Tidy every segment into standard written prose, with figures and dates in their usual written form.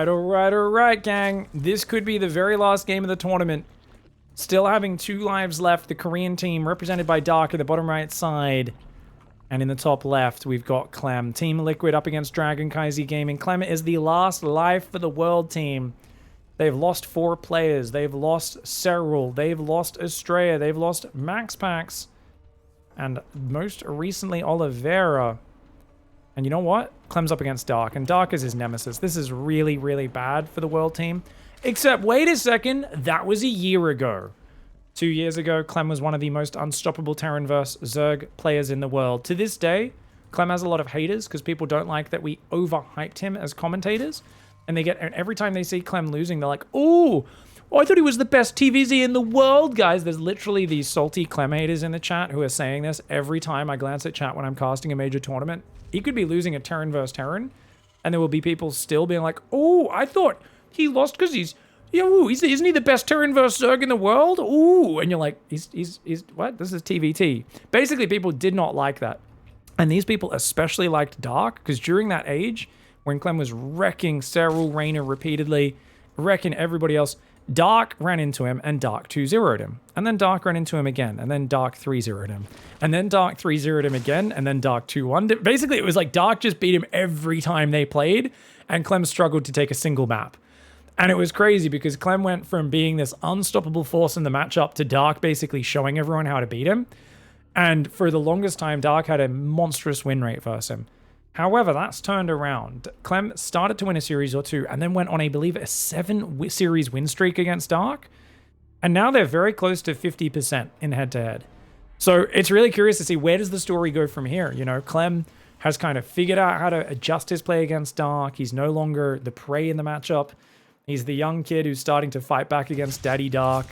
all right, gang. This could be the very last game of the tournament. Still having 2 lives left. The Korean team, represented by Dark at the bottom right side. And in the top left, we've got CLEM. Team Liquid up against Dragon Kaiser Gaming. CLEM is the last life for the world team. They've lost 4 players. They've lost Serral. They've lost Estrella. They've lost MaxPax. And most recently, Oliveira. And you know what? CLEM's up against Dark. And Dark is his nemesis. This is really, really bad for the world team. Except, wait a second. That was a year ago. 2 years ago, CLEM was one of the most unstoppable Terran vs. Zerg players in the world. To this day, CLEM has a lot of haters because people don't like that we overhyped him as commentators. And every time they see CLEM losing, they're like, oh, I thought he was the best TvZ in the world, guys. There's literally these salty CLEM haters in the chat who are saying this every time I glance at chat when I'm casting a major tournament. He could be losing a Terran vs. Terran, and there will be people still being like, oh, I thought he lost because isn't he the best Terran vs. Zerg in the world? Ooh, and you're like, he's what? This is TvT. Basically, people did not like that. And these people especially liked Dark, because during that age, when CLEM was wrecking Serral, Reyna repeatedly, wrecking everybody else, Dark ran into him, and Dark 2-0'd him. And then Dark ran into him again, and then Dark 3-0'd him. And then Dark 3-0'd him again, and then Dark 2-1'd him. Basically, it was like Dark just beat him every time they played, and CLEM struggled to take a single map. And it was crazy because CLEM went from being this unstoppable force in the matchup to Dark basically showing everyone how to beat him. And for the longest time, Dark had a monstrous win rate versus him. However, that's turned around. CLEM started to win a series or 2 and then went on, I believe, a 7-series win streak against Dark. And now they're very close to 50% in head-to-head. So it's really curious to see where does the story go from here. You know, CLEM has kind of figured out how to adjust his play against Dark. He's no longer the prey in the matchup. He's the young kid who's starting to fight back against Daddy Dark.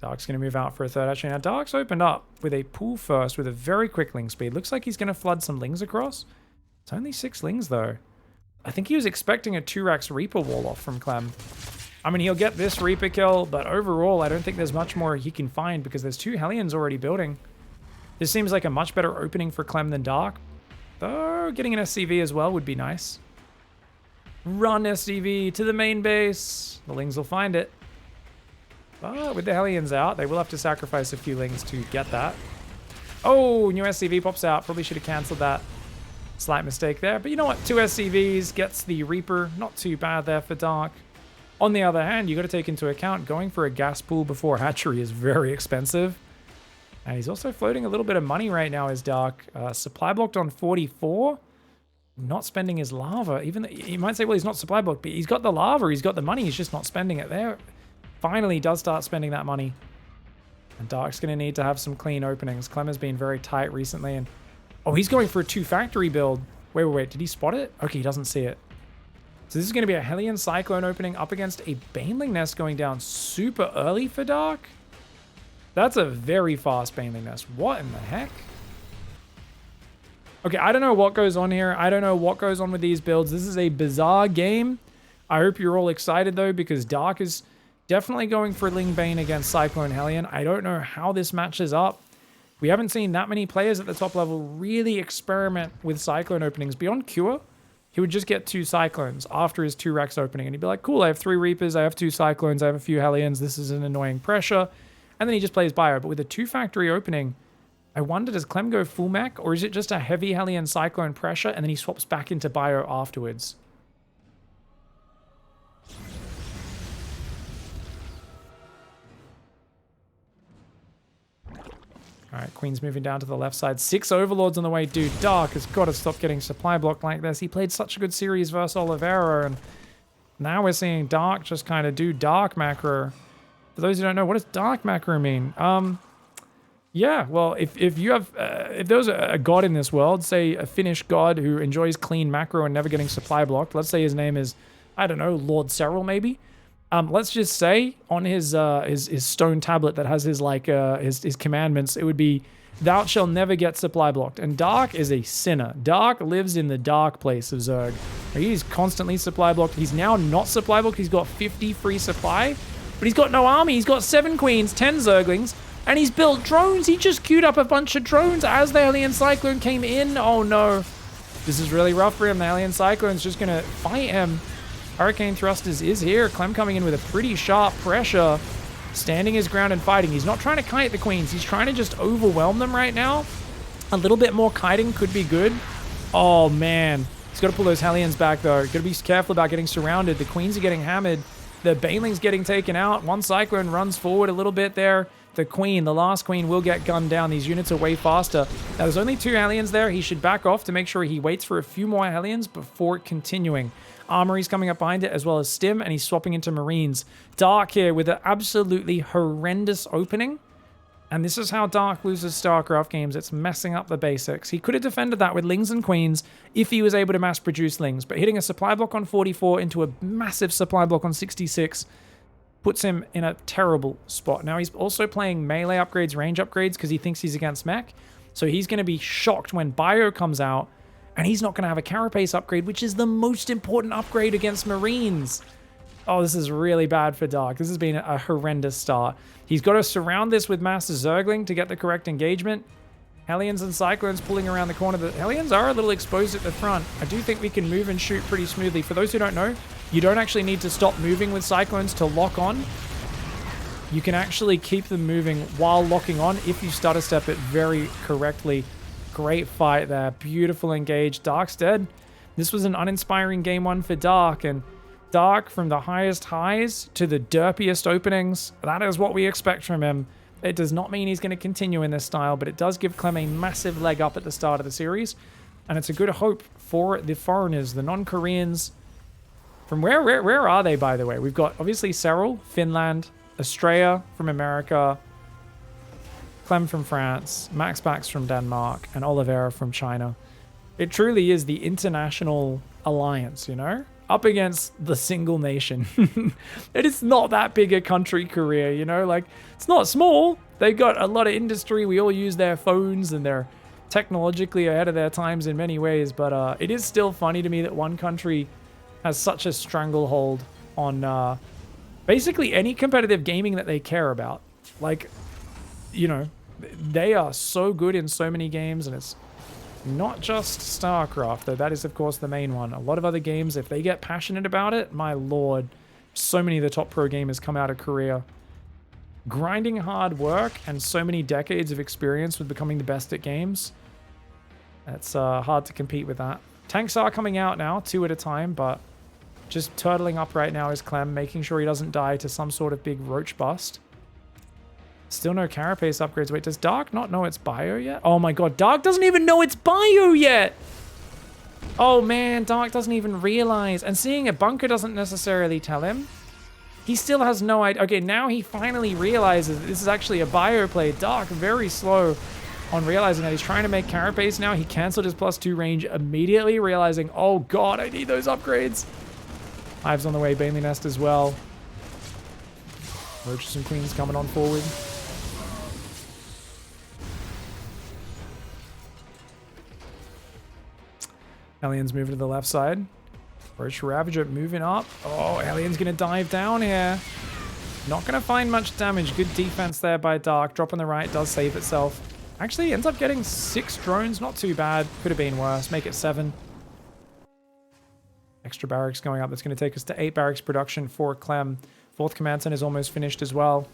Dark's going to move out for a third. Actually, now Dark's opened up with a pull first with a very quick ling speed. Looks like he's going to flood some lings across. It's only 6 lings, though. I think he was expecting a 2-rax Reaper wall off from CLEM. I mean, he'll get this Reaper kill, but overall, I don't think there's much more he can find because there's 2 Hellions already building. This seems like a much better opening for CLEM than Dark. Though, getting an SCV as well would be nice. Run SCV to the main base. The lings will find it. But with the Hellions out, they will have to sacrifice a few lings to get that. Oh, new SCV pops out. Probably should have cancelled that. Slight mistake there. But you know what? 2 SCVs gets the Reaper. Not too bad there for Dark. On the other hand, you got to take into account going for a gas pool before hatchery is very expensive. And he's also floating a little bit of money right now as Dark. Supply blocked on 44. Not spending his lava. Even though you might say, well, he's not supply blocked, but he's got the lava. He's got the money. He's just not spending it there. Finally does start spending that money. And Dark's going to need to have some clean openings. CLEM has been very tight recently. And oh, he's going for a 2-factory build. Wait. Did he spot it? Okay, he doesn't see it. So this is going to be a Hellion Cyclone opening up against a Baneling Nest going down super early for Dark. That's a very fast Baneling Nest. What in the heck? Okay, I don't know what goes on here. I don't know what goes on with these builds. This is a bizarre game. I hope you're all excited, though, because Dark is definitely going for Ling Bane against Cyclone Hellion. I don't know how this matches up. We haven't seen that many players at the top level really experiment with Cyclone openings. Beyond Cure, he would just get 2 Cyclones after his 2-rax opening. And he'd be like, cool, I have 3 Reapers, I have 2 Cyclones, I have a few Hellions. This is an annoying pressure. And then he just plays Bio. But with a 2-factory opening, I wonder, does CLEM go full mech? Or is it just a heavy Hellion Cyclone pressure and then he swaps back into Bio afterwards? Alright, Queen's moving down to the left side. 6 Overlords on the way. Dude, Dark has got to stop getting supply blocked like this. He played such a good series versus Oliveira, and now we're seeing Dark just kind of do Dark macro. For those who don't know, what does Dark macro mean? Yeah, well, if you have... if there was a god in this world, say a Finnish god who enjoys clean macro and never getting supply blocked, let's say his name is, I don't know, Lord Serral maybe? Let's just say on his stone tablet that has his his commandments, it would be, thou shalt never get supply blocked. And Dark is a sinner. Dark lives in the dark place of Zerg. He's constantly supply blocked. He's now not supply blocked. He's got 50 free supply, but he's got no army. He's got 7 queens, 10 Zerglings, and he's built drones. He just queued up a bunch of drones as the Alien Cyclone came in. Oh no. This is really rough for him. The Alien Cyclone's just going to fight him. Hurricane Thrusters is here. Clem coming in with a pretty sharp pressure. Standing his ground and fighting. He's not trying to kite the queens. He's trying to just overwhelm them right now. A little bit more kiting could be good. Oh, man. He's got to pull those Hellions back, though. Got to be careful about getting surrounded. The queens are getting hammered. The Baneling's getting taken out. One Cyclone runs forward a little bit there. The queen, the last queen, will get gunned down. These units are way faster. Now, there's only 2 Hellions there. He should back off to make sure he waits for a few more Hellions before continuing. Armory's coming up behind it, as well as Stim, and he's swapping into Marines. Dark here with an absolutely horrendous opening. And this is how Dark loses StarCraft games. It's messing up the basics. He could have defended that with Lings and Queens if he was able to mass produce Lings. But hitting a supply block on 44 into a massive supply block on 66 puts him in a terrible spot. Now he's also playing melee upgrades, range upgrades, because he thinks he's against mech. So he's going to be shocked when Bio comes out, and he's not going to have a carapace upgrade, which is the most important upgrade against Marines. Oh, this is really bad for Dark. This has been a horrendous start. He's got to surround this with Master Zergling to get the correct engagement. Hellions and Cyclones pulling around the corner. The Hellions are a little exposed at the front. I do think we can move and shoot pretty smoothly. For those who don't know, you don't actually need to stop moving with Cyclones to lock on. You can actually keep them moving while locking on if you stutter step it very correctly. Great fight there. Beautiful engage. Dark's dead. This was an uninspiring game 1 for Dark, and Dark, from the highest highs to the derpiest openings, that is what we expect from him. It does not mean he's going to continue in this style, but it does give Clem a massive leg up at the start of the series, and it's a good hope for the foreigners, the non-Koreans. From where are they, by the way? We've got, obviously, Cyril, Finland, Estrella from America, Clem from France, Max Bax from Denmark, and Oliveira from China. It truly is the international alliance, you know? Up against the single nation. It is not that big a country, Korea, you know? Like, it's not small. They got a lot of industry. We all use their phones, and they're technologically ahead of their times in many ways. But it is still funny to me that one country has such a stranglehold on basically any competitive gaming that they care about. Like, you know, they are so good in so many games, and it's not just StarCraft, though that is, of course, the main one. A lot of other games, if they get passionate about it, my lord, so many of the top pro gamers come out of Korea. Grinding hard work and so many decades of experience with becoming the best at games. It's hard to compete with that. Tanks are coming out now, 2 at a time, but just turtling up right now is Clem, making sure he doesn't die to some sort of big roach bust. Still no carapace upgrades. Wait, does Dark not know it's bio yet? Oh my god, Dark doesn't even know it's bio yet! Oh man, Dark doesn't even realize. And seeing a bunker doesn't necessarily tell him. He still has no idea. Okay, now he finally realizes that this is actually a bio play. Dark, very slow on realizing that. He's trying to make carapace now. He canceled his +2 range immediately, realizing, oh god, I need those upgrades. Hive's on the way, Bailey Nest as well. Roaches and Queens coming on forward. Alien's moving to the left side. Roach Ravager moving up. Oh, Alien's going to dive down here. Not going to find much damage. Good defense there by Dark. Drop on the right does save itself. Actually, ends up getting 6 drones. Not too bad. Could have been worse. Make it 7. Extra barracks going up. That's going to take us to 8 barracks production for Clem. 4th command center is almost finished as well.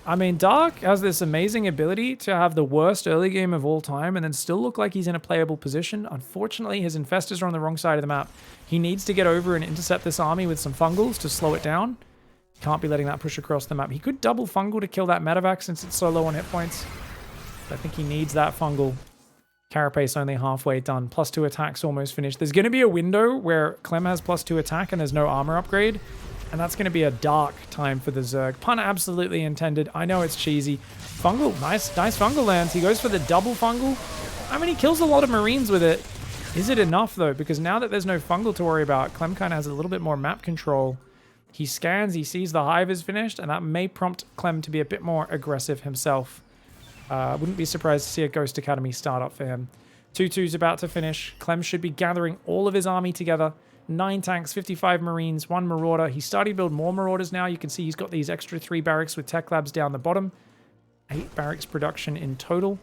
I mean, Dark has this amazing ability to have the worst early game of all time and then still look like he's in a playable position. Unfortunately, his infestors are on the wrong side of the map. He needs to get over and intercept this army with some fungals to slow it down. Can't be letting that push across the map. He could double fungal to kill that medevac since it's so low on hit points. But I think he needs that fungal. Carapace only halfway done. +2 attacks almost finished. There's going to be a window where Clem has +2 attack and there's no armor upgrade. And that's going to be a dark time for the Zerg. Pun absolutely intended. I know it's cheesy. Fungal. Nice fungal lands. He goes for the double fungal. I mean, he kills a lot of Marines with it. Is it enough, though? Because now that there's no fungal to worry about, Clem kind of has a little bit more map control. He scans. He sees the hive is finished. And that may prompt Clem to be a bit more aggressive himself. Wouldn't be surprised to see a Ghost Academy start up for him. 2-2's about to finish. Clem should be gathering all of his army together. 9 tanks, 55 Marines, 1 Marauder. He's starting to build more Marauders now. You can see he's got these extra 3 barracks with tech labs down the bottom. 8 barracks production in total.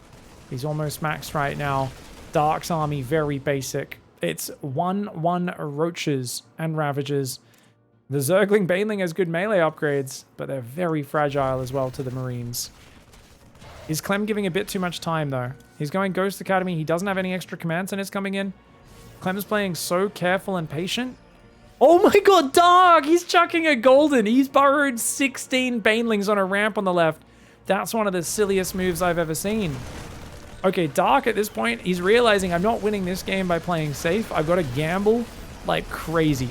He's almost maxed right now. Dark's army, very basic. It's 1-1 Roaches and Ravagers. The Zergling Baneling has good melee upgrades, but they're very fragile as well to the Marines. Is Clem giving a bit too much time, though? He's going Ghost Academy. He doesn't have any extra command centers coming in. Clem's playing so careful and patient. Oh my god, Dark! He's chucking a golden. He's burrowed 16 Banelings on a ramp on the left. That's one of the silliest moves I've ever seen. Okay, Dark at this point, he's realizing I'm not winning this game by playing safe. I've got to gamble like crazy.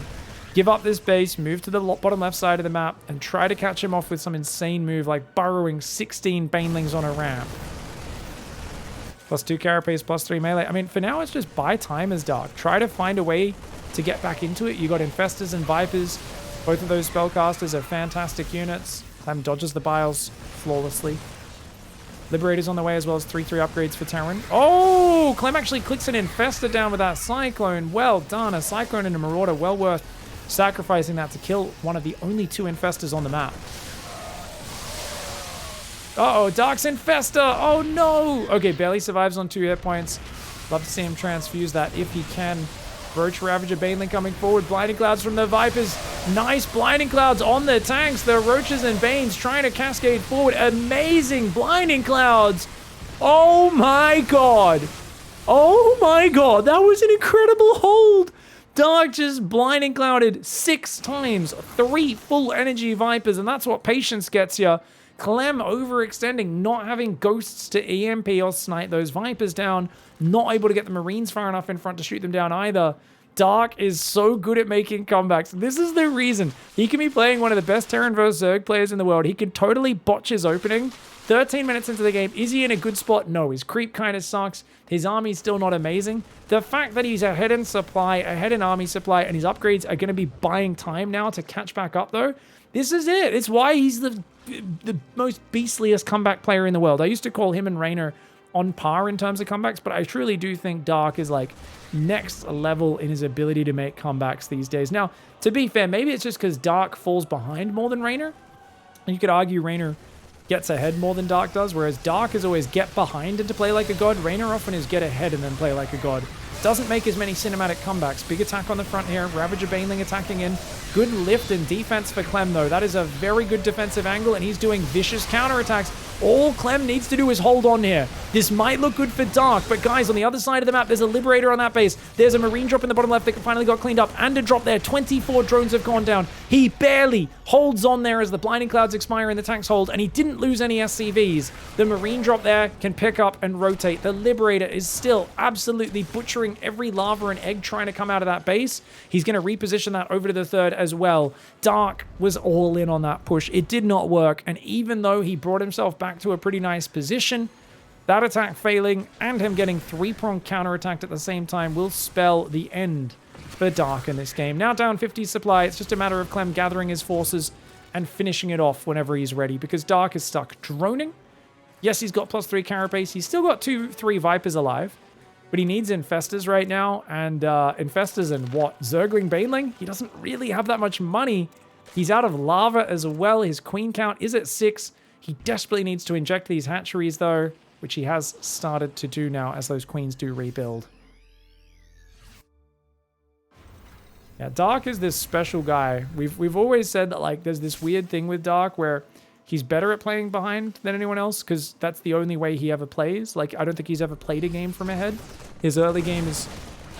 Give up this base, move to the bottom left side of the map, and try to catch him off with some insane move like burrowing 16 Banelings on a ramp. +2 carapace, +3 melee. I mean, for now, it's just buy time as Dark. Try to find a way to get back into it. You got Infestors and Vipers. Both of those spellcasters are fantastic units. Clem dodges the Biles flawlessly. Liberators on the way, as well as 3/3 upgrades for Terran. Oh, Clem actually clicks an Infestor down with that Cyclone. Well done. A Cyclone and a Marauder. Well worth sacrificing that to kill one of the only 2 Infestors on the map. Uh-oh, Dark's Infestor. Oh, no. Okay, barely survives on 2 hit points. Love to see him transfuse that if he can. Roach Ravager Baneling coming forward. Blinding Clouds from the Vipers. Nice Blinding Clouds on the tanks. The Roaches and Banes trying to cascade forward. Amazing Blinding Clouds. Oh my god. Oh my god. That was an incredible hold. Dark just Blinding Clouded 6 times. 3 full energy Vipers, and that's what patience gets you. Clem overextending, not having ghosts to EMP or snipe those Vipers down. Not able to get the Marines far enough in front to shoot them down either. Dark is so good at making comebacks. This is the reason. He can be playing one of the best Terran vs. Zerg players in the world. He could totally botch his opening. 13 minutes into the game, is he in a good spot? No, his creep kind of sucks. His army's still not amazing. The fact that he's ahead in supply, ahead in army supply, and his upgrades are going to be buying time now to catch back up, though. This is it. It's why he's the most beastliest comeback player in the world. I used to call him and Raynor on par in terms of comebacks, but I truly do think Dark is like next level in his ability to make comebacks these days. Now, to be fair, maybe it's just because Dark falls behind more than Raynor. And you could argue Raynor gets ahead more than Dark does, whereas Dark is always get behind and to play like a god. Raynor often is get ahead and then play like a god. Doesn't make as many cinematic comebacks. Big attack on the front here. Ravager Baneling attacking in. Good lift and defense for Clem, though. That is a very good defensive angle, and he's doing vicious counterattacks. All Clem needs to do is hold on here. This might look good for Dark, but guys, on the other side of the map, there's a Liberator on that base. There's a Marine drop in the bottom left that finally got cleaned up, and a drop there. 24 drones have gone down. He barely holds on there as the Blinding Clouds expire and the tanks hold, and he didn't lose any SCVs. The Marine drop there can pick up and rotate. The Liberator is still absolutely butchering every lava and egg trying to come out of that base. He's going to reposition that over to the third as well. Dark was all in on that push. It did not work, and even though he brought himself back to a pretty nice position, that attack failing and him getting 3-pronged counterattacked at the same time will spell the end for Dark in this game. Now down 50 supply, it's just a matter of Clem gathering his forces and finishing it off whenever he's ready, because Dark is stuck droning. Yes, he's got +3 carapace. He's still got 2-3 Vipers alive, but he needs Infestors right now, and Infestors and what? Zergling Baneling? He doesn't really have that much money. He's out of lava as well. His queen count is at 6. He desperately needs to inject these hatcheries, though, which he has started to do now as those queens do rebuild. Yeah, Dark is this special guy. We've always said that, like, there's this weird thing with Dark where he's better at playing behind than anyone else because that's the only way he ever plays. Like, I don't think he's ever played a game from ahead. His early game is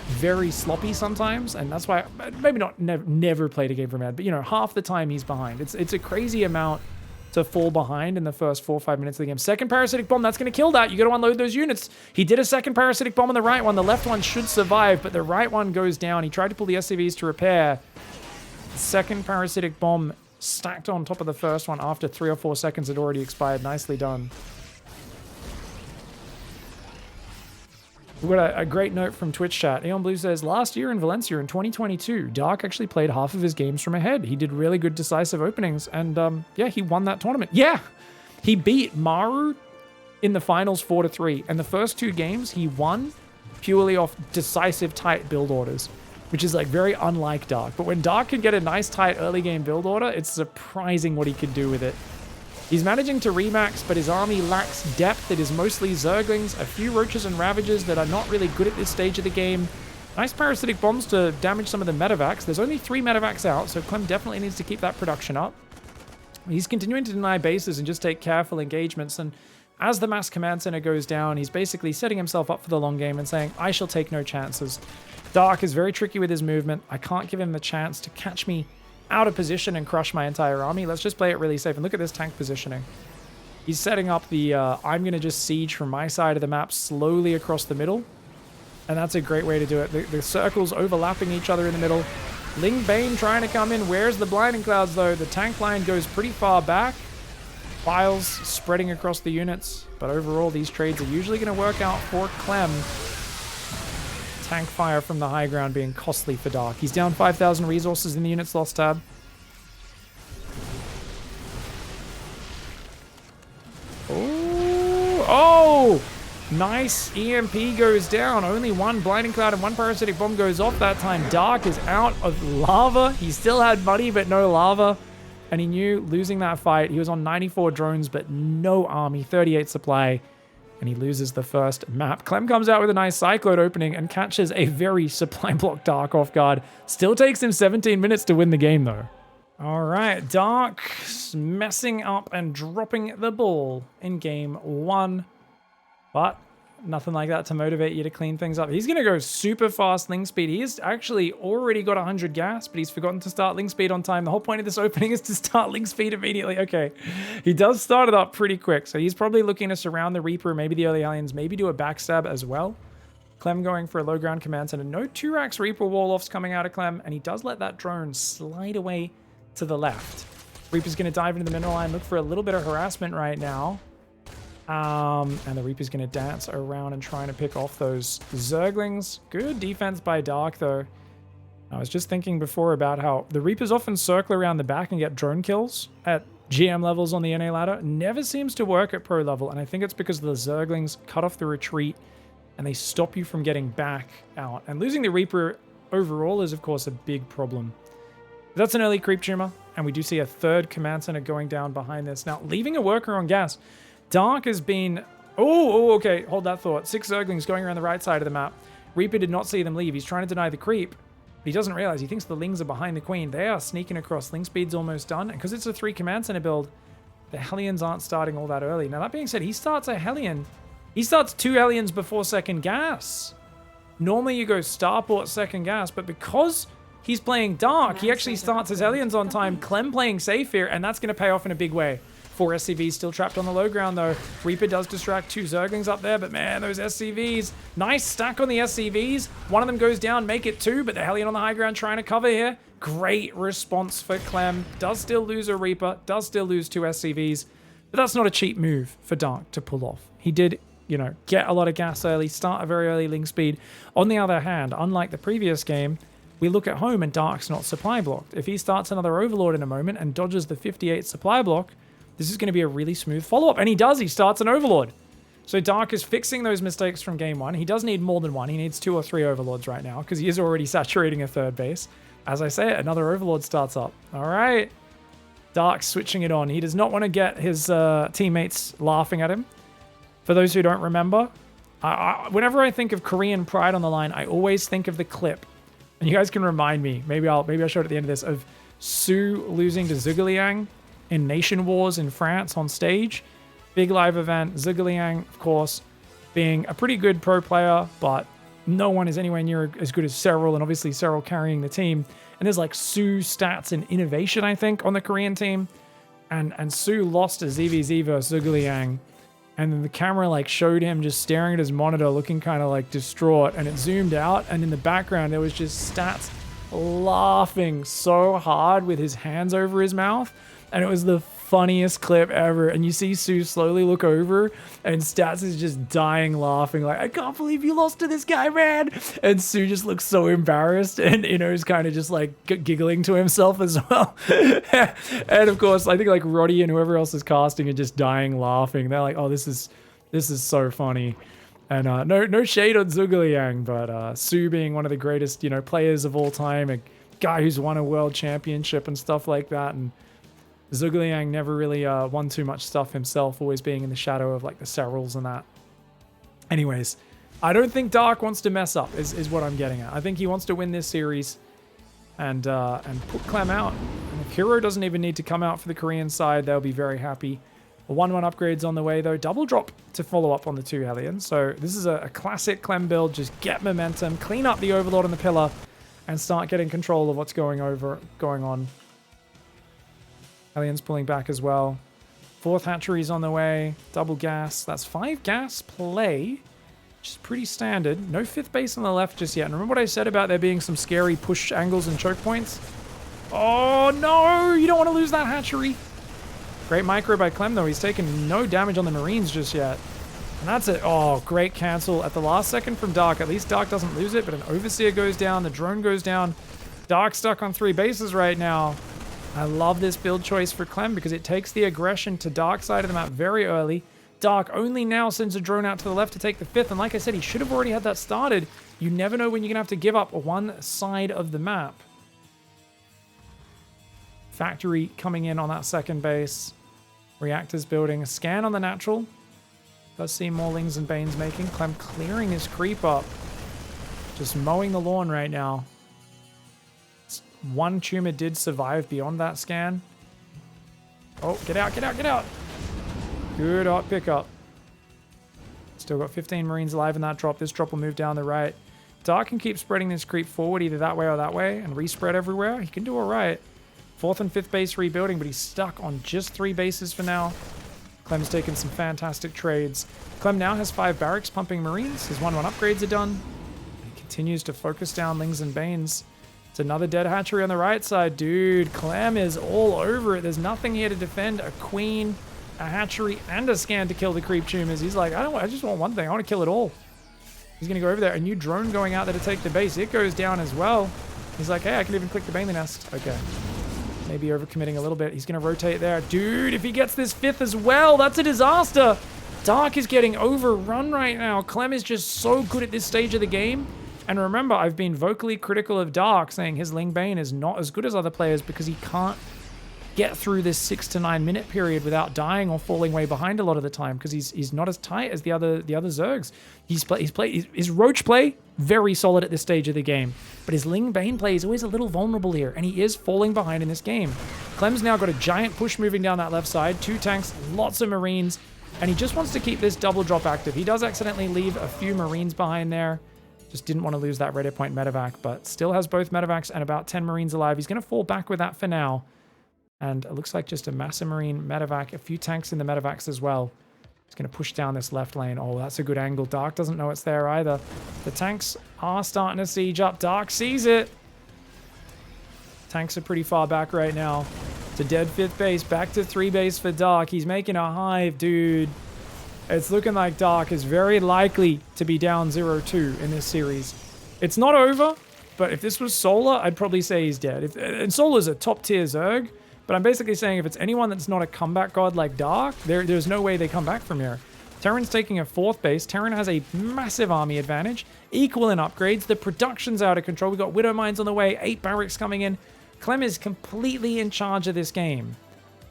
very sloppy sometimes, and that's why, maybe not never played a game from ahead, but, you know, half the time he's behind. It's a crazy amount to fall behind in the first 4 or 5 minutes of the game. Second parasitic bomb, that's going to kill that. You got to unload those units. He did a second parasitic bomb on the right one. The left one should survive, but the right one goes down. He tried to pull the SCVs to repair. The second parasitic bomb stacked on top of the first one after 3 or 4 seconds had already expired. Nicely done. We've got a great note from Twitch chat. Aeon Blue says, last year in Valencia in 2022, Dark actually played half of his games from ahead. He did really good decisive openings, and yeah, he won that tournament. Yeah! He beat Maru in the finals 4-3, and the first 2 games he won purely off decisive tight build orders, which is like very unlike Dark. But when Dark can get a nice tight early game build order, it's surprising what he can do with it. He's managing to remax, but his army lacks depth. It is mostly Zerglings, a few Roaches and Ravagers that are not really good at this stage of the game. Nice parasitic bombs to damage some of the medevacs. There's only 3 medevacs out, so Clem definitely needs to keep that production up. He's continuing to deny bases and just take careful engagements, and as the mass command center goes down, he's basically setting himself up for the long game and saying, I shall take no chances. Dark is very tricky with his movement. I can't give him the chance to catch me out of position and crush my entire army. Let's just play it really safe. And look at this tank positioning. He's setting up the, I'm going to just siege from my side of the map slowly across the middle. And that's a great way to do it. The circles overlapping each other in the middle. Ling Bane trying to come in. Where's the Blinding Clouds, though? The tank line goes pretty far back. Files spreading across the units. But overall, these trades are usually going to work out for Clem. Tank fire from the high ground being costly for Dark. He's down 5,000 resources in the units lost tab. Oh! Nice. EMP goes down. Only 1 Blinding Cloud and 1 Parasitic Bomb goes off that time. Dark is out of lava. He still had money, but no lava. And he knew losing that fight. He was on 94 drones, but no army. 38 supply. And he loses the first map. Clem comes out with a nice Cyclone opening and catches a very supply block Dark off guard. Still takes him 17 minutes to win the game, though. All right, Dark messing up and dropping the ball in game 1. But nothing like that to motivate you to clean things up. He's going to go super fast Ling Speed. He's actually already got 100 gas, but he's forgotten to start Ling Speed on time. The whole point of this opening is to start Ling Speed immediately. Okay, he does start it up pretty quick, so he's probably looking to surround the Reaper, maybe the early aliens, maybe do a backstab as well. Clem going for a low ground command center. No 2-racks Reaper wall-offs coming out of Clem, and he does let that drone slide away to the left. Reaper's going to dive into the mineral line, look for a little bit of harassment right now. And the Reaper's going to dance around and trying to pick off those Zerglings. Good defense by Dark, though. I was just thinking before about how the Reapers often circle around the back and get drone kills at GM levels on the NA ladder. Never seems to work at pro level, and I think it's because the Zerglings cut off the retreat and they stop you from getting back out. And losing the Reaper overall is, of course, a big problem. That's an early creep tumor, and we do see a 3rd command center going down behind this. Now, leaving a worker on gas. Dark has been... Oh, okay. Hold that thought. 6 Zerglings going around the right side of the map. Reaper did not see them leave. He's trying to deny the creep. But he doesn't realize. He thinks the Lings are behind the Queen. They are sneaking across. Ling Speed's almost done. And because it's a 3 command center build, the Hellions aren't starting all that early. Now, that being said, he starts a Hellion. He starts 2 Hellions before second gas. Normally, you go starport second gas. But because he's playing Dark, he actually starts his Hellions on time. Clem playing safe here. And that's going to pay off in a big way. 4 SCVs still trapped on the low ground, though. Reaper does distract 2 Zerglings up there, but man, those SCVs. Nice stack on the SCVs. One of them goes down, make it 2, but the Hellion on the high ground trying to cover here. Great response for Clem. Does still lose a Reaper, does still lose 2 SCVs, but that's not a cheap move for Dark to pull off. He did, get a lot of gas early, start a very early Ling Speed. On the other hand, unlike the previous game, we look at home and Dark's not supply blocked. If he starts another Overlord in a moment and dodges the 58 supply block, this is going to be a really smooth follow-up. And he does. He starts an Overlord. So Dark is fixing those mistakes from game 1. He does need more than 1. He needs 2 or 3 Overlords right now because he is already saturating a 3rd base. As I say, another Overlord starts up. All right. Dark switching it on. He does not want to get his teammates laughing at him. For those who don't remember, whenever I think of Korean Pride on the line, I always think of the clip. And you guys can remind me. Maybe I'll show it at the end of this. Of Su losing to Zhuge in Nation Wars in France on stage. Big live event. Zhuge Liang, of course, being a pretty good pro player, but no one is anywhere near as good as Serral, and obviously Serral carrying the team. And there's like Su stats and innovation, I think, on the Korean team. And Su lost to TvZ versus Zhuge Liang. And then the camera like showed him just staring at his monitor, looking kind of like distraught. And it zoomed out, and in the background, there was just Stats laughing so hard with his hands over his mouth. And it was the funniest clip ever. And you see Su slowly look over, and Stats is just dying laughing, like, I can't believe you lost to this guy, man. And Su just looks so embarrassed, and is kind of just like giggling to himself as well. And of course, I think like Roddy and whoever else is casting are just dying laughing. They're like, oh, this is so funny. And no shade on Zhuge Liang, but Su being one of the greatest, players of all time, a guy who's won a world championship and stuff like that. And Zhuge Liang never really won too much stuff himself, always being in the shadow of like the Serrals and that. Anyways, I don't think Dark wants to mess up, is what I'm getting at. I think he wants to win this series and put Clem out. And if Hero doesn't even need to come out for the Korean side, they'll be very happy. A 1-1 upgrade's on the way, though. Double drop to follow up on the 2 Hellions. So this is a classic Clem build. Just get momentum, clean up the Overlord and the Pillar, and start getting control of what's going on. Hellions pulling back as well. 4th hatchery's on the way. Double gas. That's 5 gas play, which is pretty standard. No 5th base on the left just yet. And remember what I said about there being some scary push angles and choke points? Oh, no! You don't want to lose that hatchery. Great micro by Clem, though. He's taken no damage on the Marines just yet. And that's it. Oh, great cancel at the last second from Dark. At least Dark doesn't lose it, but an Overseer goes down. The drone goes down. Dark stuck on 3 bases right now. I love this build choice for Clem because it takes the aggression to Dark side of the map very early. Dark only now sends a drone out to the left to take the 5th. And like I said, he should have already had that started. You never know when you're going to have to give up one side of the map. Factory coming in on that 2nd base. Reactors building. A scan on the natural. Does see more Lings and Banes making. Clem clearing his creep up. Just mowing the lawn right now. 1 tumor did survive beyond that scan. Oh, get out, get out, get out. Good hot pickup. Still got 15 Marines alive in that drop. This drop will move down the right. Dark can keep spreading this creep forward either that way or that way and respread everywhere. He can do all right. 4th and 5th base rebuilding, but he's stuck on just 3 bases for now. Clem's taken some fantastic trades. Clem now has 5 barracks pumping Marines. His 1-1 upgrades are done. He continues to focus down Lings and Banes. It's another dead hatchery on the right side. Dude, Clem is all over it. There's nothing here to defend. A queen, a hatchery, and a scan to kill the creep tumors. He's like, I just want one thing. I want to kill it all. He's going to go over there. A new drone going out there to take the base. It goes down as well. He's like, hey, I can even click the Bailey nest. Okay. Maybe overcommitting a little bit. He's going to rotate there. Dude, if he gets this 5th as well, that's a disaster. Dark is getting overrun right now. Clem is just so good at this stage of the game. And remember, I've been vocally critical of Dark, saying his Ling Bane is not as good as other players because he can't get through this 6 to 9 minute period without dying or falling way behind a lot of the time because he's not as tight as the other Zergs. His Roach play, very solid at this stage of the game. But his Ling Bane play is always a little vulnerable here, and he is falling behind in this game. Clem's now got a giant push moving down that left side, 2 tanks, lots of Marines, and he just wants to keep this double drop active. He does accidentally leave a few Marines behind there. Just didn't want to lose that Reddit point medevac, but still has both medevacs and about 10 Marines alive. He's going to fall back with that for now. And it looks like just a massive Marine medevac, a few tanks in the medevacs as well. He's going to push down this left lane. Oh, that's a good angle. Dark doesn't know it's there either. The tanks are starting to siege up. Dark sees it. Tanks are pretty far back right now. It's a dead 5th base. Back to 3 base for Dark. He's making a hive, dude. It's looking like Dark is very likely to be down 0-2 in this series. It's not over, but if this was Solar, I'd probably say he's dead. And Solar's a top-tier Zerg, but I'm basically saying if it's anyone that's not a comeback god like Dark, there's no way they come back from here. Terran's taking a 4th base. Terran has a massive army advantage, equal in upgrades. The production's out of control. We've got Widow Mines on the way, 8 barracks coming in. Clem is completely in charge of this game.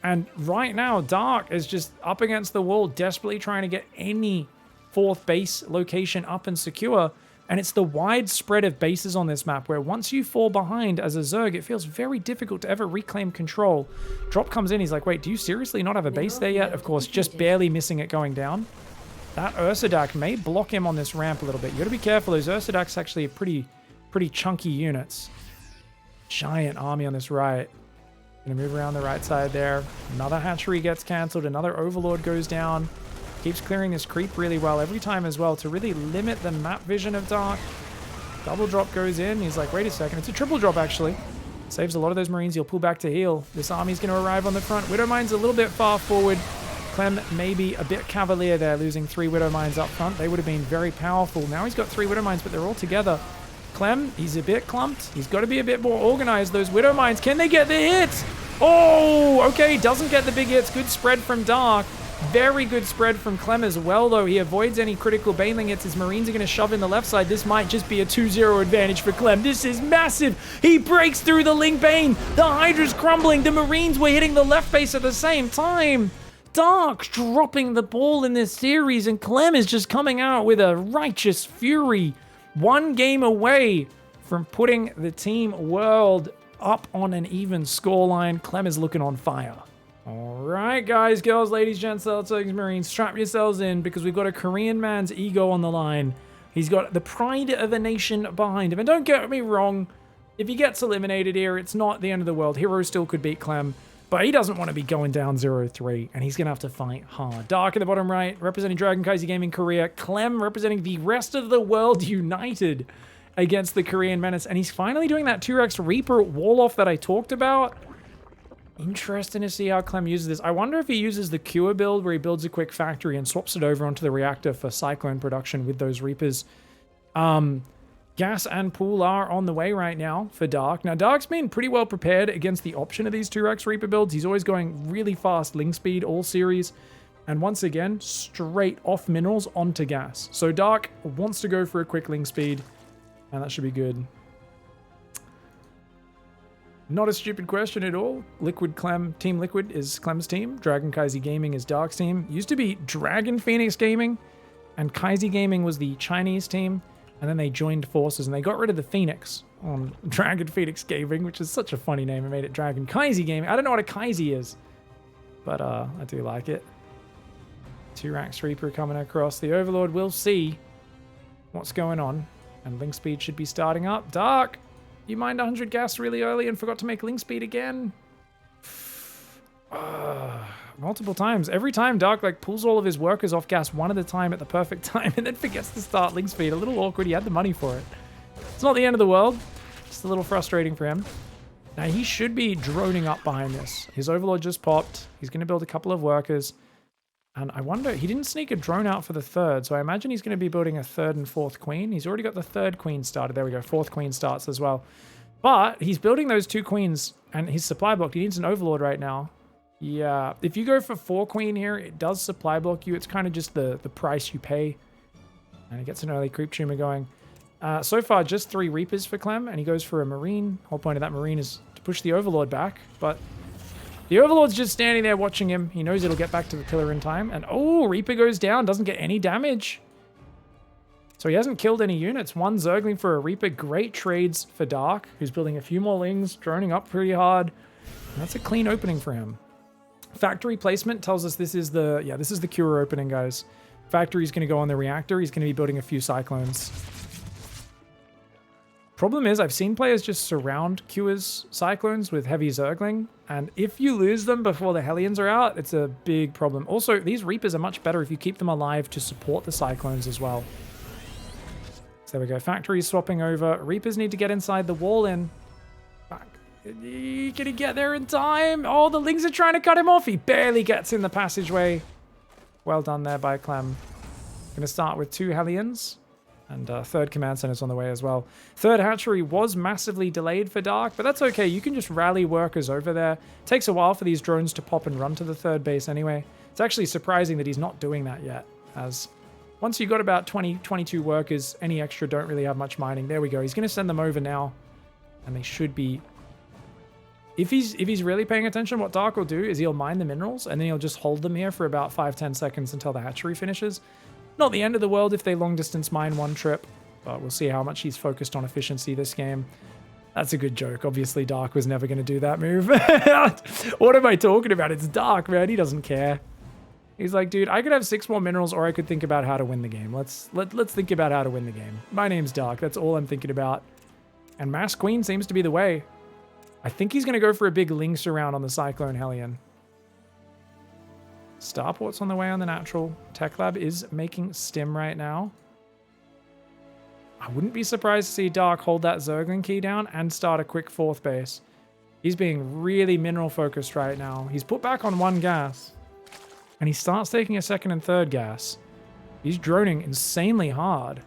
And right now, Dark is just up against the wall, desperately trying to get any 4th base location up and secure. And it's the wide spread of bases on this map where once you fall behind as a Zerg, it feels very difficult to ever reclaim control. Drop comes in, he's like, wait, do you seriously not have a base there yet? Of course, just barely missing it going down. That Ursadak may block him on this ramp a little bit. You gotta be careful, those Ursadaks actually are pretty chunky units. Giant army on this right. Gonna move around the right side there. Another hatchery gets cancelled, another Overlord goes down. Keeps clearing this creep really well every time as well to really limit the map vision of Dark. Double drop goes in. He's like, wait a second. It's a triple drop, actually. Saves a lot of those Marines. He'll pull back to heal. This army's going to arrive on the front. Widow Mine's a little bit far forward. Clem maybe a bit cavalier there, losing 3 Widow Mines up front. They would have been very powerful. Now he's got 3 Widow Mines, but they're all together. Clem, he's a bit clumped. He's got to be a bit more organized. Those Widow Mines, can they get the hits? Oh, okay. Doesn't get the big hits. Good spread from Dark. Very good spread from Clem as well, though. He avoids any critical Baneling hits. His Marines are going to shove in the left side. This might just be a 2-0 advantage for Clem. This is massive. He breaks through the Ling Bane. The Hydra's crumbling. The Marines were hitting the left base at the same time. Dark dropping the ball in this series, and Clem is just coming out with a righteous fury. One game away from putting the Team World up on an even scoreline. Clem is looking on fire. All right, guys, girls, ladies, gents, Celtics, Marines, strap yourselves in because we've got a Korean man's ego on the line. He's got the pride of a nation behind him. And don't get me wrong, if he gets eliminated here, it's not the end of the world. Hero still could beat Clem, but he doesn't want to be going down 0-3, and he's going to have to fight hard. Dark in the bottom right, representing Dragon Kaiser Gaming Korea. Clem representing the rest of the world united against the Korean Menace. And he's finally doing that 2x Reaper wall-off that I talked about. Interesting to see how Clem uses this. I wonder if he uses the Cure build where he builds a quick factory and swaps it over onto the reactor for Cyclone production with those Reapers. Gas and Pool are on the way right now for Dark. Now, Dark's been pretty well prepared against the option of these 2x Reaper builds. He's always going really fast link speed all series. And once again, straight off minerals onto gas. So Dark wants to go for a quick link speed, and that should be good. Not a stupid question at all. Liquid Clem, Team Liquid is Clem's team. Dragon Kaiser Gaming is Dark's team. Used to be Dragon Phoenix Gaming, and Kaiser Gaming was the Chinese team. And then they joined forces and they got rid of the Phoenix on Dragon Phoenix Gaming, which is such a funny name. It made it Dragon Kaiser Gaming. I don't know what a Kaiser is, but I do like it. 2-Rax Reaper coming across. The Overlord will see what's going on. And link speed should be starting up. Dark, you mined 100 gas really early and forgot to make link speed again. Multiple times. Every time Dark like pulls all of his workers off gas one at a time at the perfect time and then forgets to start link speed. A little awkward. He had the money for it. It's not the end of the world. Just a little frustrating for him. Now he should be droning up behind this. His Overlord just popped. He's going to build a couple of workers. And I wonder, he didn't sneak a drone out for the third, so I imagine he's going to be building a third and fourth queen. He's already got the third queen started. There we go. Fourth queen starts as well. But he's building those 2 queens and his supply block. He needs an Overlord right now. Yeah, if you go for 4 queen here, it does supply block you. It's kind of just the price you pay. And he gets an early creep tumor going. So far, just 3 Reapers for Clem, and he goes for a Marine. Whole point of that Marine is to push the Overlord back, but the Overlord's just standing there watching him. He knows it'll get back to the killer in time. And oh, Reaper goes down, doesn't get any damage. So he hasn't killed any units. 1 Zergling for a Reaper. Great trades for Dark, who's building a few more lings, droning up pretty hard. And that's a clean opening for him. Factory placement tells us this is the Cure opening, guys. Factory's going to go on the reactor. He's going to be building a few Cyclones. Problem is, I've seen players just surround Cure's Cyclones with heavy Zergling, and if you lose them before the Hellions are out, it's a big problem. Also, these Reapers are much better if you keep them alive to support the Cyclones as well. So there we go. Factory's swapping over. Reapers need to get inside the wall in. Can he get there in time? Oh, the Lings are trying to cut him off. He barely gets in the passageway. Well done there by Clem. Going to start with 2 Hellions. And third command center's on the way as well. Third hatchery was massively delayed for Dark, but that's okay. You can just rally workers over there. Takes a while for these drones to pop and run to the third base anyway. It's actually surprising that he's not doing that yet, as once you've got about 20, 22 workers, any extra don't really have much mining. There we go. He's going to send them over now, and they should be... If he's really paying attention, what Dark will do is he'll mine the minerals, and then he'll just hold them here for about 5-10 seconds until the hatchery finishes. Not the end of the world if they long distance mine one trip, but we'll see how much he's focused on efficiency this game. That's a good joke. Obviously, Dark was never going to do that move. What am I talking about? It's Dark, man. He doesn't care. He's like, dude, I could have 6 more minerals, or I could think about how to win the game. Let's think about how to win the game. My name's Dark. That's all I'm thinking about. And Mass Queen seems to be the way. I think he's going to go for a big Lynx around on the Cyclone Hellion. Starport's on the way on the natural. Tech Lab is making stim right now. I wouldn't be surprised to see Dark hold that Zergling key down and start a quick 4th base. He's being really mineral focused right now. He's put back on 1 gas. And he starts taking a 2nd and 3rd gas. He's droning insanely hard.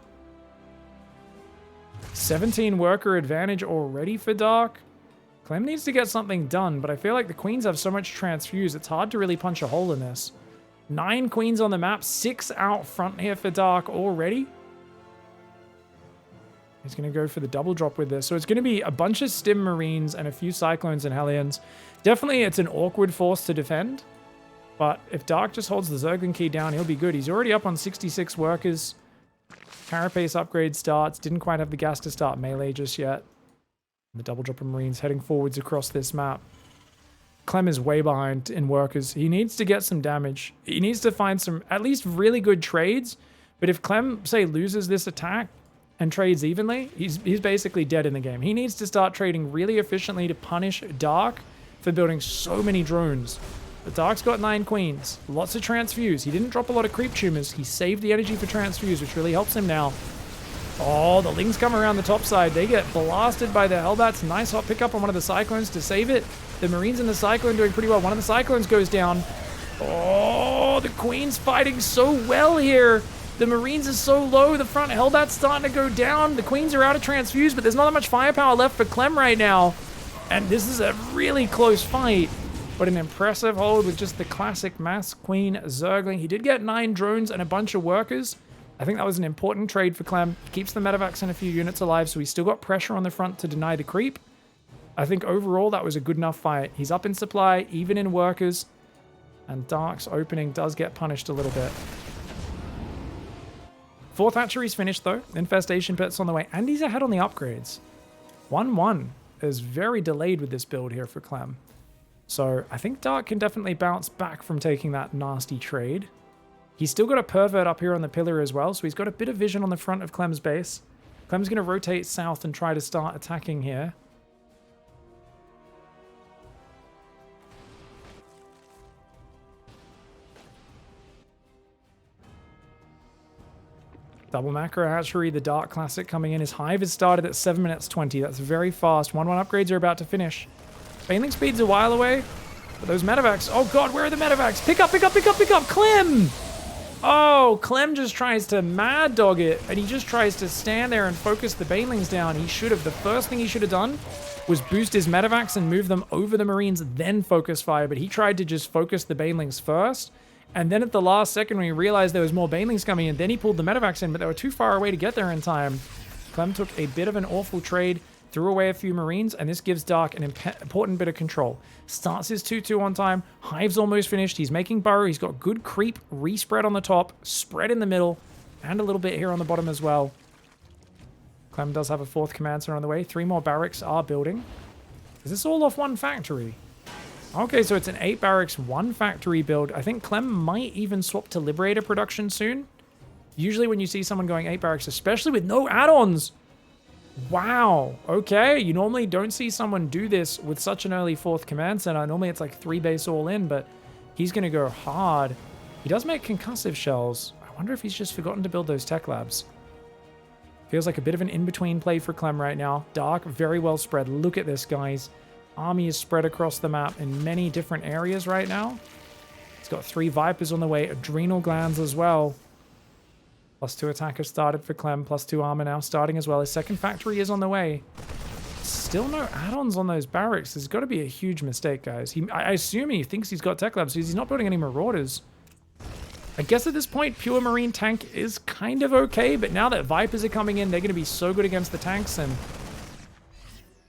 17 worker advantage already for Dark. Clem needs to get something done, but I feel like the queens have so much transfuse, it's hard to really punch a hole in this. 9 queens on the map, 6 out front here for Dark already. He's going to go for the double drop with this. So it's going to be a bunch of Stim Marines and a few Cyclones and Hellions. Definitely, it's an awkward force to defend. But if Dark just holds the Zergling key down, he'll be good. He's already up on 66 workers. Carapace upgrade starts. Didn't quite have the gas to start melee just yet. The double drop of Marines heading forwards across this map. Clem is way behind in workers. He needs to get some damage. He needs to find some, at least really good trades. But if Clem, say, loses this attack and trades evenly, he's basically dead in the game. He needs to start trading really efficiently to punish Dark for building so many drones. But Dark's got 9 queens. Lots of transfuse. He didn't drop a lot of creep tumors. He saved the energy for transfuse, which really helps him now. Oh, the Lings come around the top side. They get blasted by the Hellbats. Nice hot pickup on one of the Cyclones to save it. The Marines and the Cyclone doing pretty well. One of the Cyclones goes down. Oh, the Queen's fighting so well here. The Marines are so low. The front Hellbat's starting to go down. The Queens are out of transfuse, but there's not that much firepower left for Clem right now. And this is a really close fight. But an impressive hold with just the classic Mass Queen Zergling. He did get 9 drones and a bunch of workers. I think that was an important trade for Clem. He keeps the medevacs and a few units alive, so he's still got pressure on the front to deny the creep. I think overall that was a good enough fight. He's up in supply, even in workers. And Dark's opening does get punished a little bit. 4th hatchery's finished though. Infestation pit's on the way. And he's ahead on the upgrades. 1-1 is very delayed with this build here for Clem. So I think Dark can definitely bounce back from taking that nasty trade. He's still got a pervert up here on the pillar as well, so he's got a bit of vision on the front of Clem's base. Clem's going to rotate south and try to start attacking here. Double macro hatchery, the Dark Classic coming in. His hive has started at 7 minutes 20. That's very fast. 1-1 upgrades are about to finish. Baneling speed's a while away, but those medevacs. Oh god, where are the medevacs? Pick up, pick up, pick up, pick up! Clem! Oh, Clem just tries to mad dog it, and he just tries to stand there and focus the Banelings down. He should have. The first thing he should have done was boost his medevacs and move them over the Marines, then focus fire, but he tried to just focus the Banelings first. And then at the last second, when he realized there was more Banelings coming in, then he pulled the medevacs in, but they were too far away to get there in time. Clem took a bit of an awful trade, threw away a few Marines, and this gives Dark an important bit of control. Starts his 2-2 on time. Hive's almost finished. He's making burrow. He's got good creep, respread on the top, spread in the middle, and a little bit here on the bottom as well. Clem does have a 4th command center on the way. 3 more barracks are building. Is this all off one factory? Okay, so it's an 8 barracks, 1 factory build. I think Clem might even swap to Liberator production soon. Usually when you see someone going 8 barracks, especially with no add-ons. Wow, okay. You normally don't see someone do this with such an early 4th command center. Normally it's like 3 base all in, but he's going to go hard. He does make concussive shells. I wonder if he's just forgotten to build those tech labs. Feels like a bit of an in-between play for Clem right now. Dark, very well spread. Look at this, guys. Army is spread across the map in many different areas right now. He's got 3 Vipers on the way, adrenal glands as well. +2 attackers started for Clem, +2 armor now starting as well. His 2nd factory is on the way. Still no add-ons on those barracks. There's got to be a huge mistake, guys. I assume he thinks he's got tech labs, so he's not building any Marauders. I guess at this point, pure Marine tank is kind of okay, but now that Vipers are coming in, they're going to be so good against the tanks, and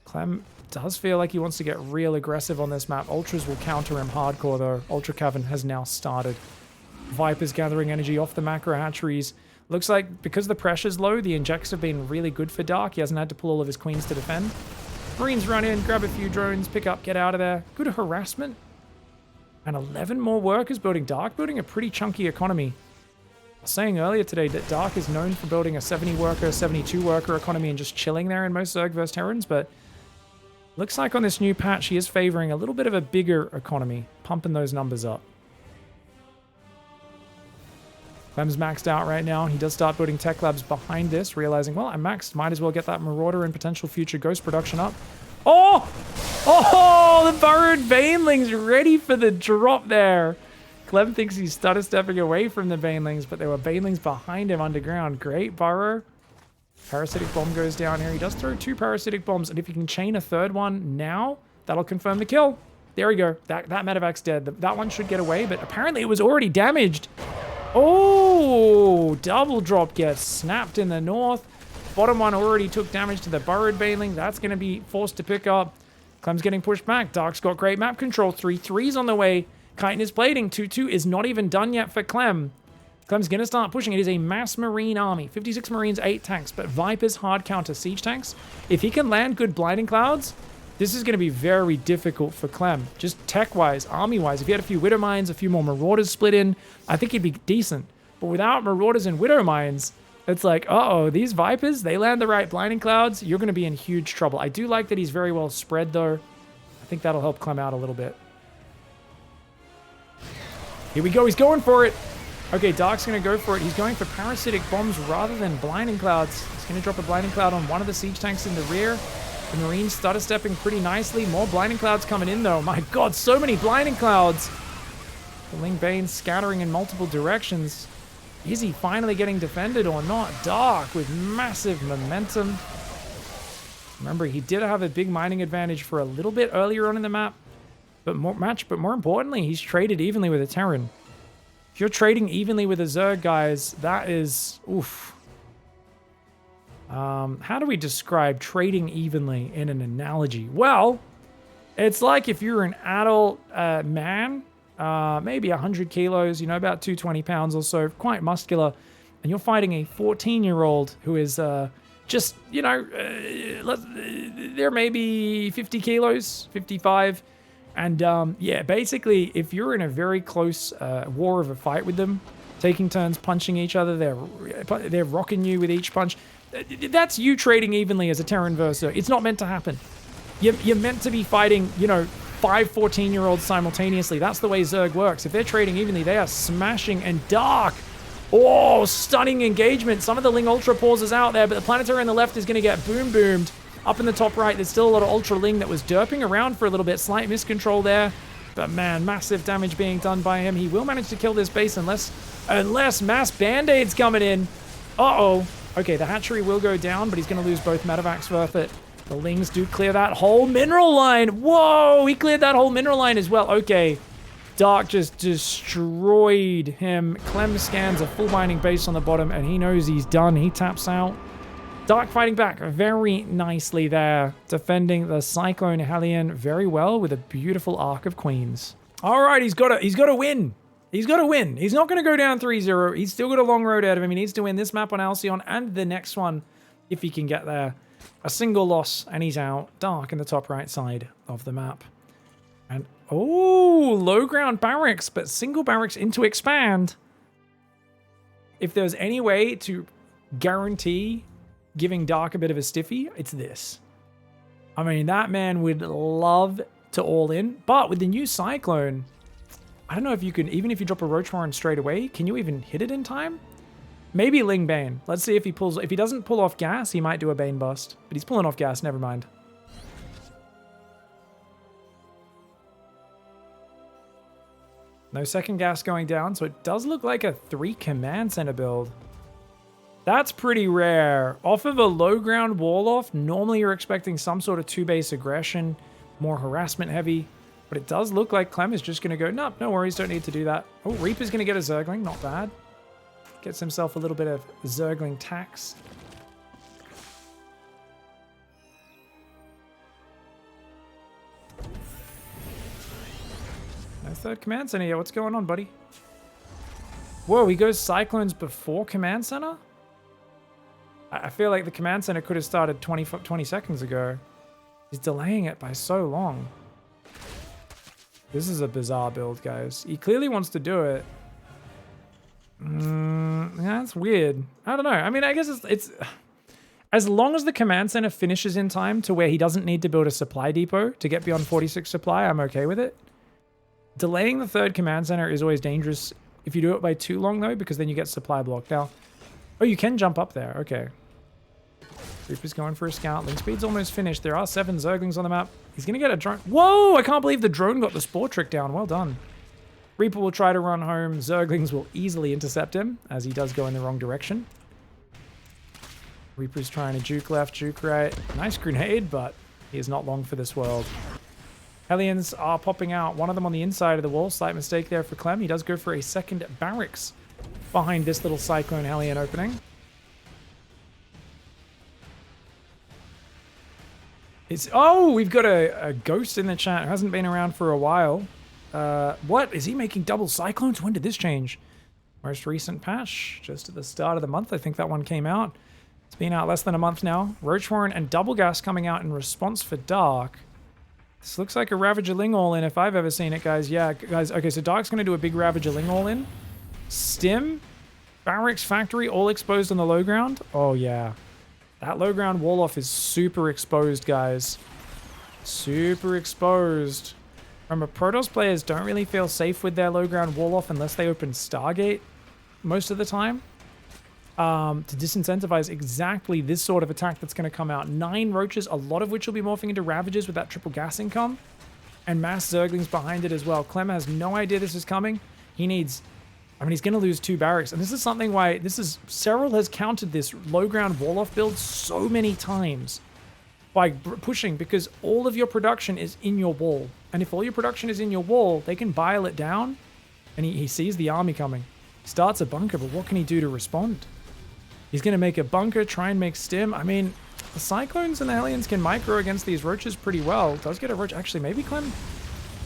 Clem does feel like he wants to get real aggressive on this map. Ultras will counter him hardcore, though. Ultra Cavern has now started. Vipers gathering energy off the macro hatcheries. Looks like because the pressure's low, the injects have been really good for Dark. He hasn't had to pull all of his queens to defend. Marines run in, grab a few drones, pick up, get out of there. Good harassment. And 11 more workers building. Dark building a pretty chunky economy. I was saying earlier today that Dark is known for building a 70 worker, 72 worker economy and just chilling there in most Zerg vs Terrans, but looks like on this new patch he is favoring a little bit of a bigger economy, pumping those numbers up. Clem's maxed out right now. He does start building tech labs behind this, realizing, well, I'm maxed. Might as well get that Marauder and potential future Ghost production up. Oh! Oh! The burrowed Banelings ready for the drop there. Clem thinks he's stutter stepping away from the Banelings, but there were Banelings behind him underground. Great burrow. Parasitic bomb goes down here. He does throw 2 parasitic bombs, and if he can chain a 3rd one now, that'll confirm the kill. There we go. That medevac's dead. That one should get away, but apparently it was already damaged. Oh, double drop gets snapped in the north. Bottom one already took damage to the burrowed Baneling. That's going to be forced to pick up. Clem's getting pushed back. Dark's got great map control. 3 3s on the way. Chitin is plating. 2-2 is not even done yet for Clem. Clem's going to start pushing. It is a mass marine army. 56 marines, 8 tanks, but Vipers hard counter siege tanks. If he can land good blinding clouds, this is going to be very difficult for Clem. Just tech-wise, army-wise. If he had a few Widow Mines, a few more Marauders split in, I think he'd be decent. But without Marauders and Widow Mines, it's like, uh-oh, these Vipers, they land the right blinding clouds, you're going to be in huge trouble. I do like that he's very well spread, though. I think that'll help Clem out a little bit. Here we go. He's going for it. Okay, Dark's going to go for it. He's going for parasitic bombs rather than blinding clouds. He's going to drop a blinding cloud on one of the siege tanks in the rear. The Marines stutter stepping pretty nicely. More blinding clouds coming in, though. My God, so many blinding clouds. The Ling Bane scattering in multiple directions. Is he finally getting defended or not? Dark with massive momentum. Remember, he did have a big mining advantage for a little bit earlier on in the map. But more importantly, he's traded evenly with a Terran. If you're trading evenly with a Zerg, guys, that is... oof. How do we describe trading evenly in an analogy? Well, it's like if you're an adult man, maybe 100 kilos, you know, about 220 pounds or so, quite muscular, and you're fighting a 14-year-old who is just, you know, they're maybe 50 kilos, 55. And yeah, basically, if you're in a very close war of a fight with them, taking turns punching each other, they're rocking you with each punch. That's you trading evenly as a Terran Versa. It's not meant to happen. You're meant to be fighting, you know, 5 14-year-olds simultaneously. That's the way Zerg works. If they're trading evenly, they are smashing. And Dark, oh, stunning engagement. Some of the Ling Ultra pauses out there, but the Planetary on the left is going to get boom-boomed. Up in the top right, there's still a lot of Ultra Ling that was derping around for a little bit. Slight miscontrol there. But man, massive damage being done by him. He will manage to kill this base unless mass Band-Aids coming in. Uh-oh. Okay, the hatchery will go down, but he's going to lose both medevacs worth it. The Lings do clear that whole mineral line. Whoa, he cleared that whole mineral line as well. Okay, Dark just destroyed him. Clem scans a full mining base on the bottom, and he knows he's done. He taps out. Dark fighting back very nicely there, defending the Cyclone Hellion very well with a beautiful Arc of Queens. All right, he's got to win. He's got to win. He's not going to go down 3-0. He's still got a long road ahead of him. He needs to win this map on Alcyon and the next one if he can get there. A single loss and he's out. Dark in the top right side of the map. And, oh, low ground barracks, but single barracks into expand. If there's any way to guarantee giving Dark a bit of a stiffy, it's this. I mean, that man would love to all in, but with the new Cyclone, I don't know if you can, even if you drop a Roach Warren straight away, can you even hit it in time? Maybe Ling Bane. Let's see if he pulls, if he doesn't pull off gas, he might do a Bane bust, but he's pulling off gas, never mind. No second gas going down, so it does look like a 3 command center build. That's pretty rare. Off of a low ground wall off, normally you're expecting some sort of 2-base aggression, more harassment heavy, but it does look like Clem is just going to go, nope, no worries, don't need to do that. Oh, Reaper's going to get a Zergling, not bad. Gets himself a little bit of Zergling tax. No third command center yet. What's going on, buddy? Whoa, he goes Cyclones before command center? I feel like the command center could have started 20 seconds ago. He's delaying it by so long. This is a bizarre build, guys. He clearly wants to do it. That's weird. I don't know. I mean, I guess it's as long as the command center finishes in time to where he doesn't need to build a supply depot to get beyond 46 supply, I'm okay with it. Delaying the third command center is always dangerous if you do it by too long, though, because then you get supply blocked. Now, oh, you can jump up there. Okay. Reaper's going for a scout. Link speed's almost finished. There are 7 Zerglings on the map. He's going to get a drone. Whoa! I can't believe the drone got the spore trick down. Well done. Reaper will try to run home. Zerglings will easily intercept him, as he does go in the wrong direction. Reaper's trying to juke left, juke right. Nice grenade, but he is not long for this world. Hellions are popping out. One of them on the inside of the wall. Slight mistake there for Clem. He does go for a second barracks behind this little Cyclone Hellion opening. Oh, we've got a ghost in the chat who hasn't been around for a while. What? Is he making double cyclones? When did this change? Most recent patch, just at the start of the month. I think that one came out. It's been out less than a month now. Roach Warren and Double Gas coming out in response for Dark. This looks like a Ravager Ling all-in if I've ever seen it, guys. Yeah, guys. Okay, so Dark's going to do a big Ravager Ling all-in. Stim, Barracks Factory, all exposed on the low ground. Oh, yeah. That low ground wall-off is super exposed, guys. Super exposed. Remember, Protoss players don't really feel safe with their low ground wall-off unless they open Stargate most of the time. To disincentivize exactly this sort of attack that's going to come out. 9 Roaches, a lot of which will be morphing into Ravagers with that triple gas income. And mass Zerglings behind it as well. Clem has no idea this is coming. He needs... I mean, he's going to lose 2 barracks. And this is something why... Serral has countered this low ground wall-off build so many times by pushing, because all of your production is in your wall. And if all your production is in your wall, they can bile it down. And he sees the army coming. He starts a bunker, but what can he do to respond? He's going to make a bunker, try and make stim. I mean, the Cyclones and the Hellions can micro against these Roaches pretty well. Does get a Roach. Actually, maybe Clem...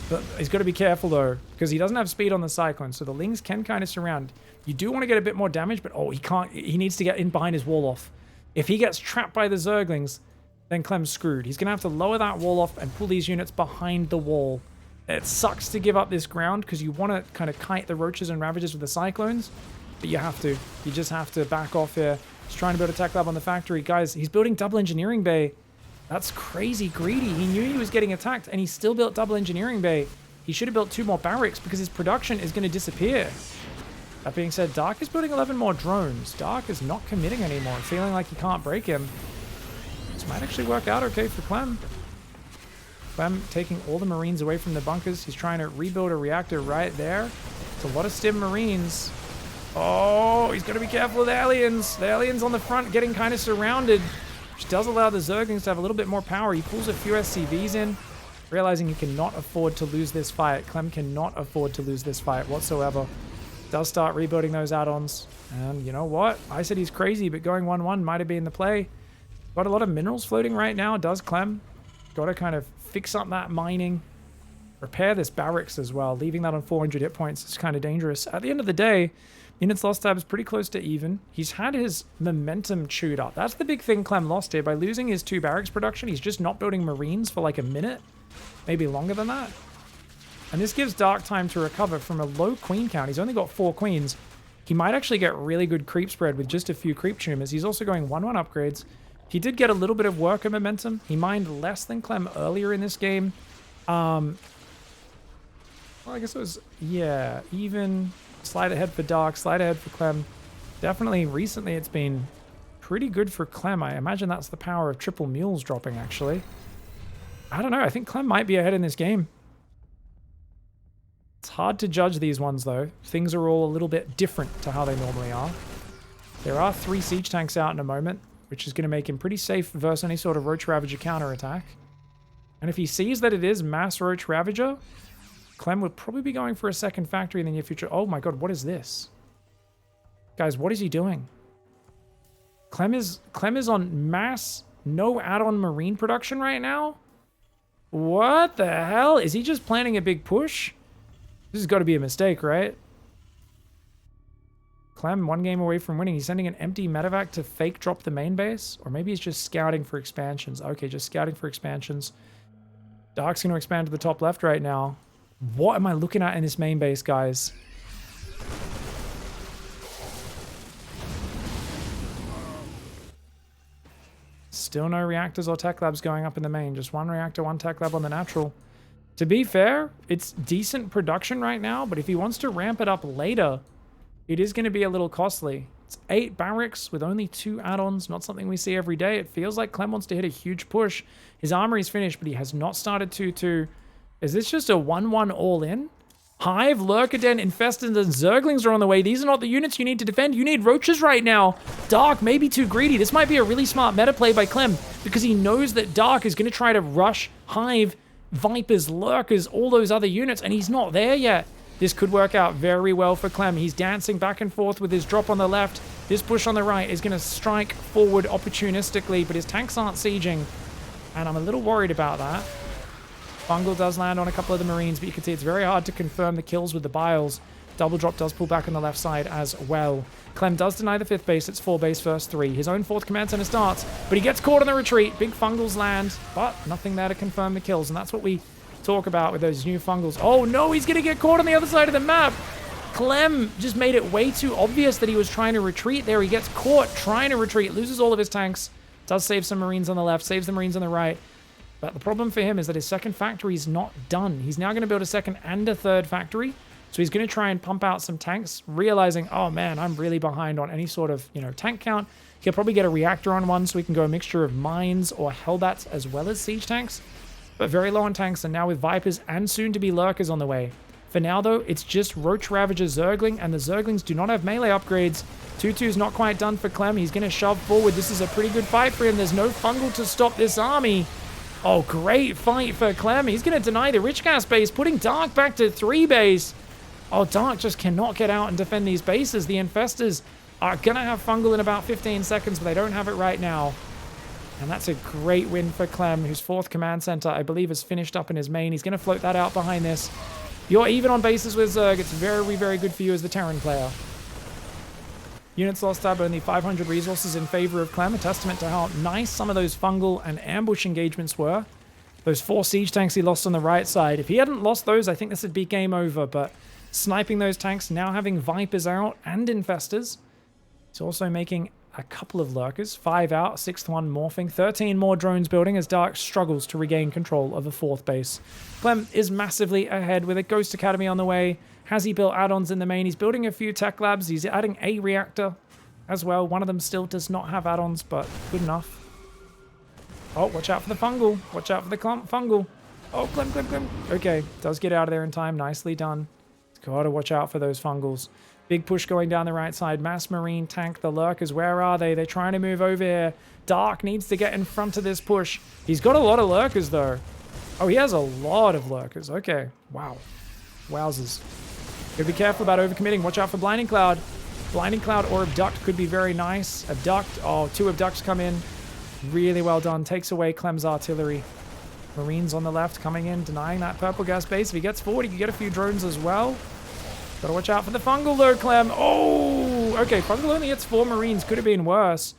But he's got to be careful, though, because he doesn't have speed on the Cyclone, so the Lings can kind of surround. You do want to get a bit more damage, but oh, he can't. He needs to get in behind his wall off. If he gets trapped by the Zerglings, then Clem's screwed. He's going to have to lower that wall off and pull these units behind the wall. It sucks to give up this ground, because you want to kind of kite the Roaches and Ravagers with the Cyclones, but you have to. You just have to back off here. He's trying to build a tech lab on the factory. Guys, he's building double engineering bay. That's crazy greedy. He knew he was getting attacked, and he still built double engineering bay. He should have built 2 more barracks because his production is going to disappear. That being said, Dark is building 11 more drones. Dark is not committing anymore, feeling like he can't break him. This might actually work out okay for Clem. Clem taking all the Marines away from the bunkers. He's trying to rebuild a reactor right there. It's a lot of stim Marines. Oh, he's got to be careful of the aliens. The aliens on the front getting kind of surrounded, which does allow the Zerglings to have a little bit more power. He pulls a few SCVs in, realizing he cannot afford to lose this fight. Clem cannot afford to lose this fight whatsoever. Does start rebuilding those add-ons. And you know what? I said he's crazy, but going 1-1 might have been the play. Got a lot of minerals floating right now, does Clem. Got to kind of fix up that mining. Repair this barracks as well. Leaving that on 400 hit points is kind of dangerous. At the end of the day, units lost tab is pretty close to even. He's had his momentum chewed up. That's the big thing Clem lost here. By losing his 2 barracks production, he's just not building Marines for like a minute. Maybe longer than that. And this gives Dark time to recover from a low queen count. He's only got 4 queens. He might actually get really good creep spread with just a few creep tumors. He's also going 1-1 upgrades. He did get a little bit of worker momentum. He mined less than Clem earlier in this game. Well, I guess it was, yeah, even. Slide ahead for Dark, slide ahead for Clem. Definitely recently it's been pretty good for Clem. I imagine that's the power of triple mules dropping, actually. I don't know. I think Clem might be ahead in this game. It's hard to judge these ones, though. Things are all a little bit different to how they normally are. There are 3 siege tanks out in a moment, which is going to make him pretty safe versus any sort of Roach Ravager counterattack. And if he sees that it is mass Roach Ravager, Clem would probably be going for a second factory in the near future. Oh my god, what is this? Guys, what is he doing? Clem is on mass, no add-on Marine production right now? What the hell? Is he just planning a big push? This has got to be a mistake, right? Clem, 1 game away from winning. He's sending an empty medevac to fake drop the main base? Or maybe he's just scouting for expansions. Okay, just scouting for expansions. Dark's going to expand to the top left right now. What am I looking at in this main base, guys? Still no reactors or tech labs going up in the main. Just 1 reactor, 1 tech lab on the natural. To be fair, it's decent production right now, but if he wants to ramp it up later, it is going to be a little costly. It's 8 barracks with only 2 add-ons, not something we see every day. It feels like Clem wants to hit a huge push. His armory's finished, but he has not started 2-2. Is this just a 1-1 all-in? Hive, Lurker Den, Infestants, and Zerglings are on the way. These are not the units you need to defend. You need Roaches right now. Dark may be too greedy. This might be a really smart meta play by Clem because he knows that Dark is going to try to rush Hive, Vipers, Lurkers, all those other units, and he's not there yet. This could work out very well for Clem. He's dancing back and forth with his drop on the left. This push on the right is going to strike forward opportunistically, but his tanks aren't sieging, and I'm a little worried about that. Fungal does land on a couple of the Marines, but you can see it's very hard to confirm the kills with the Biles. Double drop does pull back on the left side as well. Clem does deny the 5th base. It's 4 base first 3. His own 4th command center starts, but he gets caught on the retreat. Big Fungals land, but nothing there to confirm the kills, and that's what we talk about with those new Fungals. Oh no, he's going to get caught on the other side of the map. Clem just made it way too obvious that he was trying to retreat there. He gets caught trying to retreat, loses all of his tanks, does save some Marines on the left, saves the Marines on the right. But the problem for him is that his second factory is not done. He's now going to build a second and a third factory. So he's going to try and pump out some tanks, realizing, oh man, I'm really behind on any sort of, tank count. He'll probably get a reactor on one so we can go a mixture of mines or Hellbats as well as siege tanks. But very low on tanks, and now with Vipers and soon to be Lurkers on the way. For now though, it's just Roach Ravager Zergling, and the Zerglings do not have melee upgrades. 2-2's not quite done for Clem. He's going to shove forward. This is a pretty good fight for him. There's no Fungal to stop this army. Oh, great fight for Clem. He's going to deny the Rich Gas base, putting Dark back to 3 base. Oh, Dark just cannot get out and defend these bases. The Infestors are going to have Fungal in about 15 seconds, but they don't have it right now. And that's a great win for Clem, whose 4th command center, I believe, is finished up in his main. He's going to float that out behind this. You're even on bases with Zerg. It's very, very good for you as the Terran player. Units lost tab only 500 resources in favor of Clem, a testament to how nice some of those Fungal and ambush engagements were. Those 4 siege tanks he lost on the right side. If he hadn't lost those, I think this would be game over, but sniping those tanks, now having Vipers out and Infestors. He's also making a couple of Lurkers. 5 out, 6th one morphing. 13 more drones building as Dark struggles to regain control of a 4th base. Clem is massively ahead with a Ghost Academy on the way. Has he built add-ons in the main? He's building a few tech labs. He's adding a reactor as well. One of them still does not have add-ons, but good enough. Oh, watch out for the Fungal. Watch out for the Fungal. Oh, Clem. Okay, does get out of there in time. Nicely done. Gotta watch out for those Fungals. Big push going down the right side. Mass Marine tank, the Lurkers. Where are they? They're trying to move over here. Dark needs to get in front of this push. He's got a lot of Lurkers, though. Oh, he has a lot of Lurkers. Okay. Wow. Wowzers. Gotta be careful about overcommitting. Watch out for Blinding Cloud. Blinding Cloud or Abduct could be very nice. Abduct. Oh, 2 Abducts come in. Really well done. Takes away Clem's artillery. Marines on the left coming in, denying that purple gas base. If he gets forward, he can get a few drones as well. Gotta watch out for the Fungal though, Clem. Oh, okay. Fungal only hits 4 Marines. Could have been worse.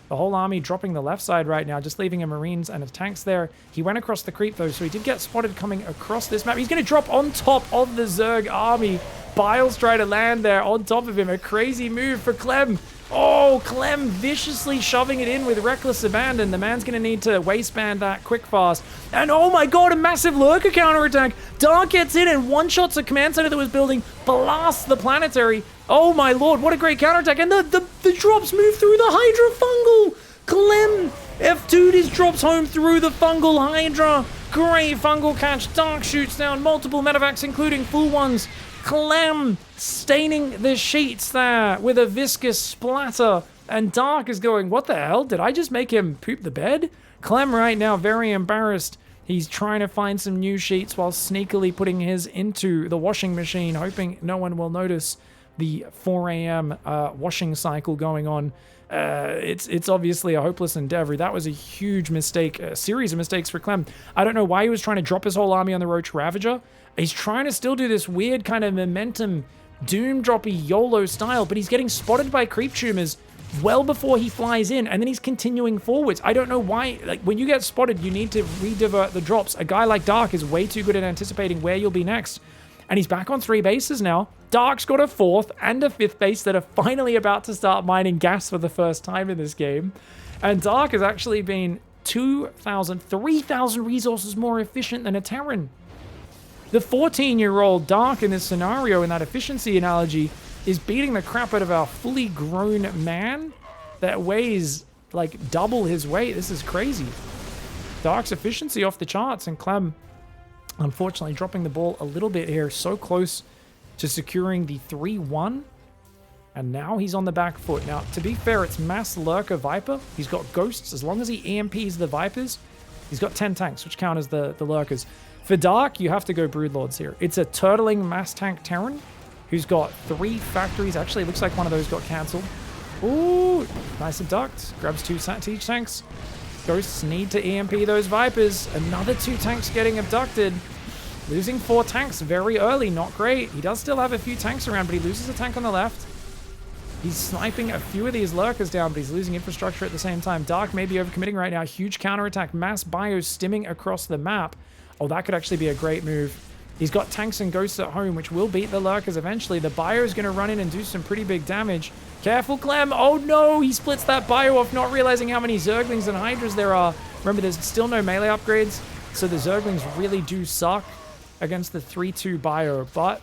The whole army dropping the left side right now, just leaving a Marines and his tanks there. He went across the creep though, so he did get spotted coming across this map. He's going to drop on top of the Zerg army. Biles try to land there on top of him. A crazy move for Clem. Oh, Clem viciously shoving it in with reckless abandon. The man's going to need to waistband that quick fast. And oh my god, a massive Lurker counterattack. Dark gets in and one-shots a command center that was building, blasts the planetary. Oh my lord, what a great counterattack. And the drops move through the Hydra Fungal. Clem F2'd his drops home through the Fungal Hydra. Great Fungal catch. Dark shoots down multiple medevacs, including full ones. Clem staining the sheets there with a viscous splatter. And Dark is going, what the hell? Did I just make him poop the bed? Clem right now very embarrassed. He's trying to find some new sheets while sneakily putting his into the washing machine, hoping no one will notice the 4 a.m. Washing cycle going on. It's obviously a hopeless endeavor. That was a huge mistake, a series of mistakes for Clem. I don't know why he was trying to drop his whole army on the Roach Ravager. He's trying to still do this weird kind of momentum, doom droppy YOLO style, but he's getting spotted by creep tumors well before he flies in, and then he's continuing forwards. I don't know why. Like, when you get spotted, you need to redivert the drops. A guy like Dark is way too good at anticipating where you'll be next. And he's back on 3 bases now. Dark's got a 4th and a 5th base that are finally about to start mining gas for the first time in this game. And Dark has actually been 2,000, 3,000 resources more efficient than a Terran. The 14-year-old Dark in this scenario, in that efficiency analogy, is beating the crap out of our fully grown man that weighs like double his weight. This is crazy. Dark's efficiency off the charts, and Clem unfortunately dropping the ball a little bit here. So close to securing the 3-1. And now he's on the back foot. Now, to be fair, it's Mass Lurker Viper. He's got Ghosts. As long as he EMPs the Vipers, he's got 10 tanks, which count as the Lurkers. For Dark, you have to go Broodlords here. It's a turtling Mass Tank Terran who's got 3 factories. Actually, it looks like one of those got cancelled. Ooh, nice abduct. Grabs 2 siege tanks. Ghosts need to EMP those Vipers. Another 2 tanks getting abducted. Losing 4 tanks very early, not great. He does still have a few tanks around, but he loses a tank on the left. He's sniping a few of these lurkers down, but he's losing infrastructure at the same time. Dark may be overcommitting right now. Huge counterattack. Mass bio stimming across the map. Oh, that could actually be a great move. He's got tanks and ghosts at home, which will beat the lurkers eventually. The bio is going to run in and do some pretty big damage. Careful, Clem. Oh, no. He splits that bio off, not realizing how many Zerglings and Hydras there are. Remember, there's still no melee upgrades, so the Zerglings really do suck against the 3-2 bio, but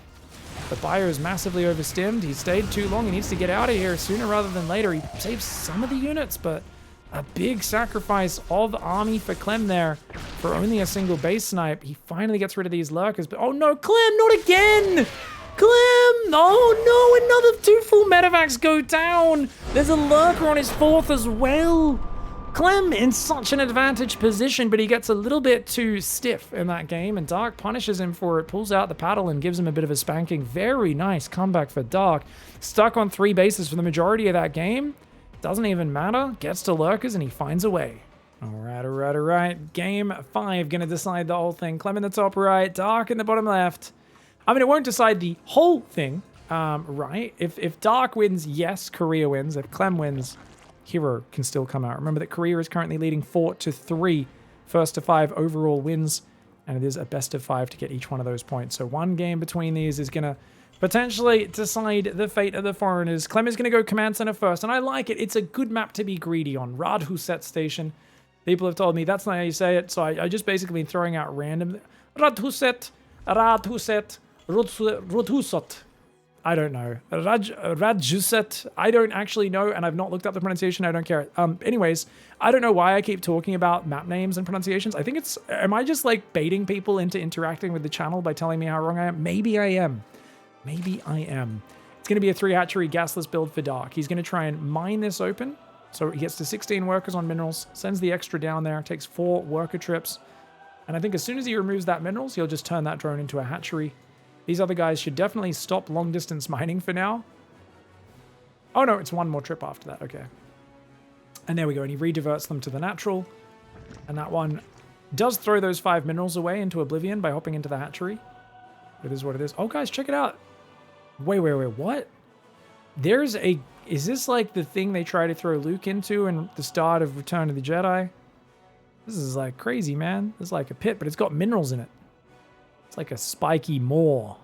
the bio is massively overstimmed. He stayed too long. He needs to get out of here sooner rather than later. He saves some of the units, but a big sacrifice of army for Clem there for only a single base snipe. He finally gets rid of these lurkers, but oh no, Clem, not again! Clem! Oh no, another 2 full medevacs go down! There's a lurker on his 4th as well! Clem in such an advantaged position, but he gets a little bit too stiff in that game, and Dark punishes him for it, pulls out the paddle and gives him a bit of a spanking. Very nice comeback for Dark. Stuck on 3 bases for the majority of that game. Doesn't even matter. Gets to lurkers, and he finds a way. All right. Game 5 gonna decide the whole thing. Clem in the top right, Dark in the bottom left. I mean, it won't decide the whole thing, right? If Dark wins, yes, Korea wins. If Clem wins, Hero can still come out. Remember that Korea is currently leading 4-3, first to 5 overall wins, and it is a best of 5 to get each one of those points. So 1 game between these is going to potentially decide the fate of the foreigners. Clem is going to go command center first, and I like it. It's a good map to be greedy on. Radhuset Station. People have told me that's not how you say it, so I just basically been throwing out random... Radhuset, Radhusot. I don't know. Radjuset. I don't actually know, and I've not looked up the pronunciation. I don't care. Anyways, I don't know why I keep talking about map names and pronunciations. I think it's... Am I just like baiting people into interacting with the channel by telling me how wrong I am? Maybe I am. Maybe I am. It's going to be a 3 hatchery gasless build for Dark. He's going to try and mine this open. So he gets to 16 workers on minerals, sends the extra down there, takes 4 worker trips. And I think as soon as he removes that minerals, he'll just turn that drone into a hatchery. These other guys should definitely stop long-distance mining for now. Oh, no, it's 1 more trip after that. Okay. And there we go. And he rediverts them to the natural. And that one does throw those 5 minerals away into oblivion by hopping into the hatchery. It is what it is. Oh, guys, check it out. Wait. What? There's a... Is this like the thing they try to throw Luke into in the start of Return of the Jedi? This is like crazy, man. It's like a pit, but it's got minerals in it. It's like a spiky maw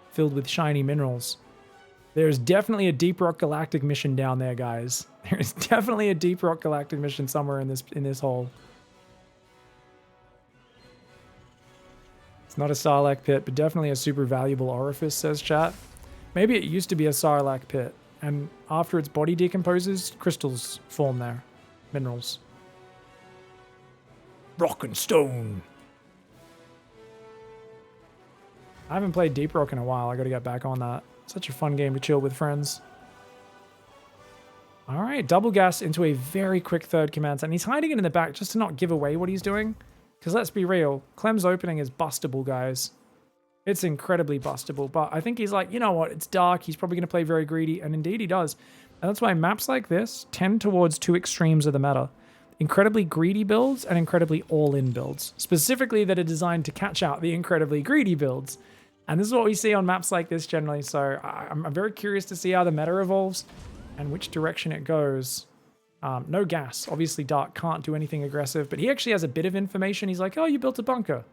filled with shiny minerals. There's definitely a Deep Rock Galactic mission down there, guys. There's definitely a Deep Rock Galactic mission somewhere in this hole. It's not a Sarlacc pit, but definitely a super valuable orifice, says chat. Maybe it used to be a Sarlacc pit, and after its body decomposes, crystals form there. Minerals. Rock and stone. I haven't played Deep Rock in a while. I got to get back on that. Such a fun game to chill with friends. All right, double gas into a very quick 3rd command center. And he's hiding it in the back just to not give away what he's doing. Because let's be real, Clem's opening is bustable, guys. It's incredibly bustable. But I think he's like, you know what? It's Dark. He's probably going to play very greedy. And indeed he does. And that's why maps like this tend towards 2 extremes of the meta. Incredibly greedy builds and incredibly all-in builds. Specifically that are designed to catch out the incredibly greedy builds. And this is what we see on maps like this generally, so I'm very curious to see how the meta evolves and which direction it goes. No gas. Obviously, Dark can't do anything aggressive, but he actually has a bit of information. He's like, oh, you built a bunker.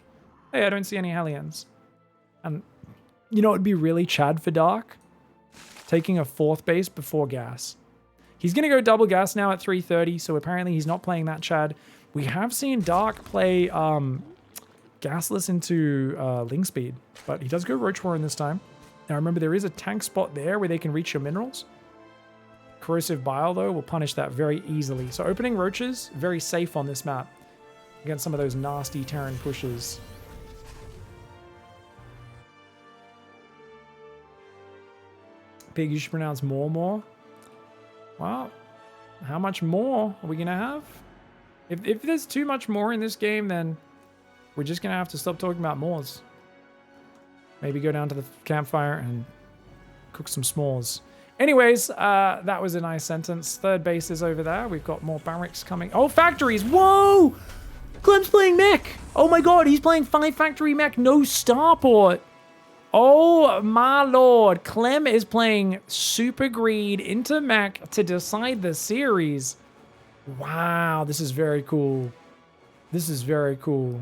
Hey, I don't see any Hellions. And you know, it'd be really Chad for Dark? Taking a 4th base before gas. He's going to go double gas now at 3:30, so apparently he's not playing that Chad. We have seen Dark play... gasless into Ling Speed, but he does go Roach Warren this time. Now remember, there is a tank spot there where they can reach your minerals. Corrosive Bile, though, will punish that very easily. So opening Roaches, very safe on this map against some of those nasty Terran pushes. Pig, you should pronounce more. Well, how much more are we going to have? If there's too much more in this game, then... we're just going to have to stop talking about Moors. Maybe go down to the campfire and cook some s'mores. Anyways, that was a nice sentence. Third base is over there. We've got more barracks coming. Oh, factories. Whoa! Clem's playing mech. Oh my god, he's playing 5 factory mech, no starport. Oh my lord. Clem is playing Super Greed into mech to decide the series. Wow, this is very cool. This is very cool.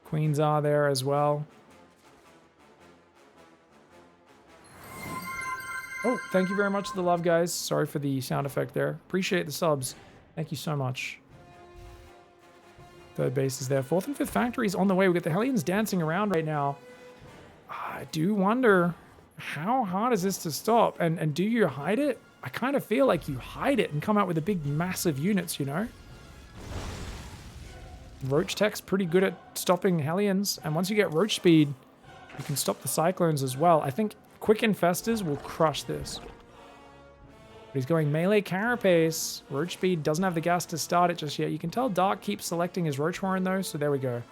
Queens are there as well. Oh, thank you very much for the love, guys. Sorry for the sound effect there. Appreciate the subs. Thank you so much. Third base is there. 4th and 5th factories on the way. We got the Hellions dancing around right now. I do wonder, how hard is this to stop? And do you hide it? I kind of feel like you hide it and come out with the big, massive units, you know? Roach Tech's pretty good at stopping Hellions. And once you get Roach Speed, you can stop the Cyclones as well. I think Quick Infestors will crush this. But he's going melee Carapace. Roach Speed doesn't have the gas to start it just yet. You can tell Dark keeps selecting his Roach Warren though, so there we go.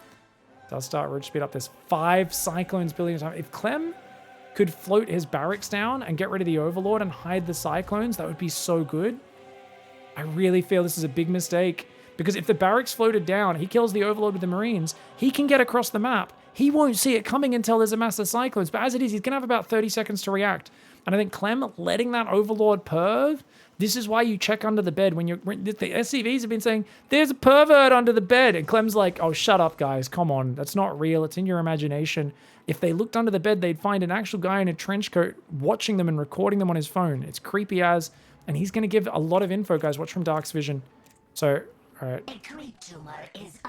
Does start Roach Speed up. There's 5 Cyclones building at a time. If Clem could float his barracks down and get rid of the Overlord and hide the Cyclones, that would be so good. I really feel this is a big mistake. Because if the barracks floated down, he kills the Overlord with the Marines, he can get across the map. He won't see it coming until there's a mass of Cyclones. But as it is, he's going to have about 30 seconds to react. And I think Clem letting that Overlord perv, this is why you check under the bed when you're... The SCVs have been saying, there's a pervert under the bed. And Clem's like, oh, shut up, guys. Come on. That's not real. It's in your imagination. If they looked under the bed, they'd find an actual guy in a trench coat watching them and recording them on his phone. It's creepy as... And he's going to give a lot of info, guys. Watch from Dark's vision. So... All right.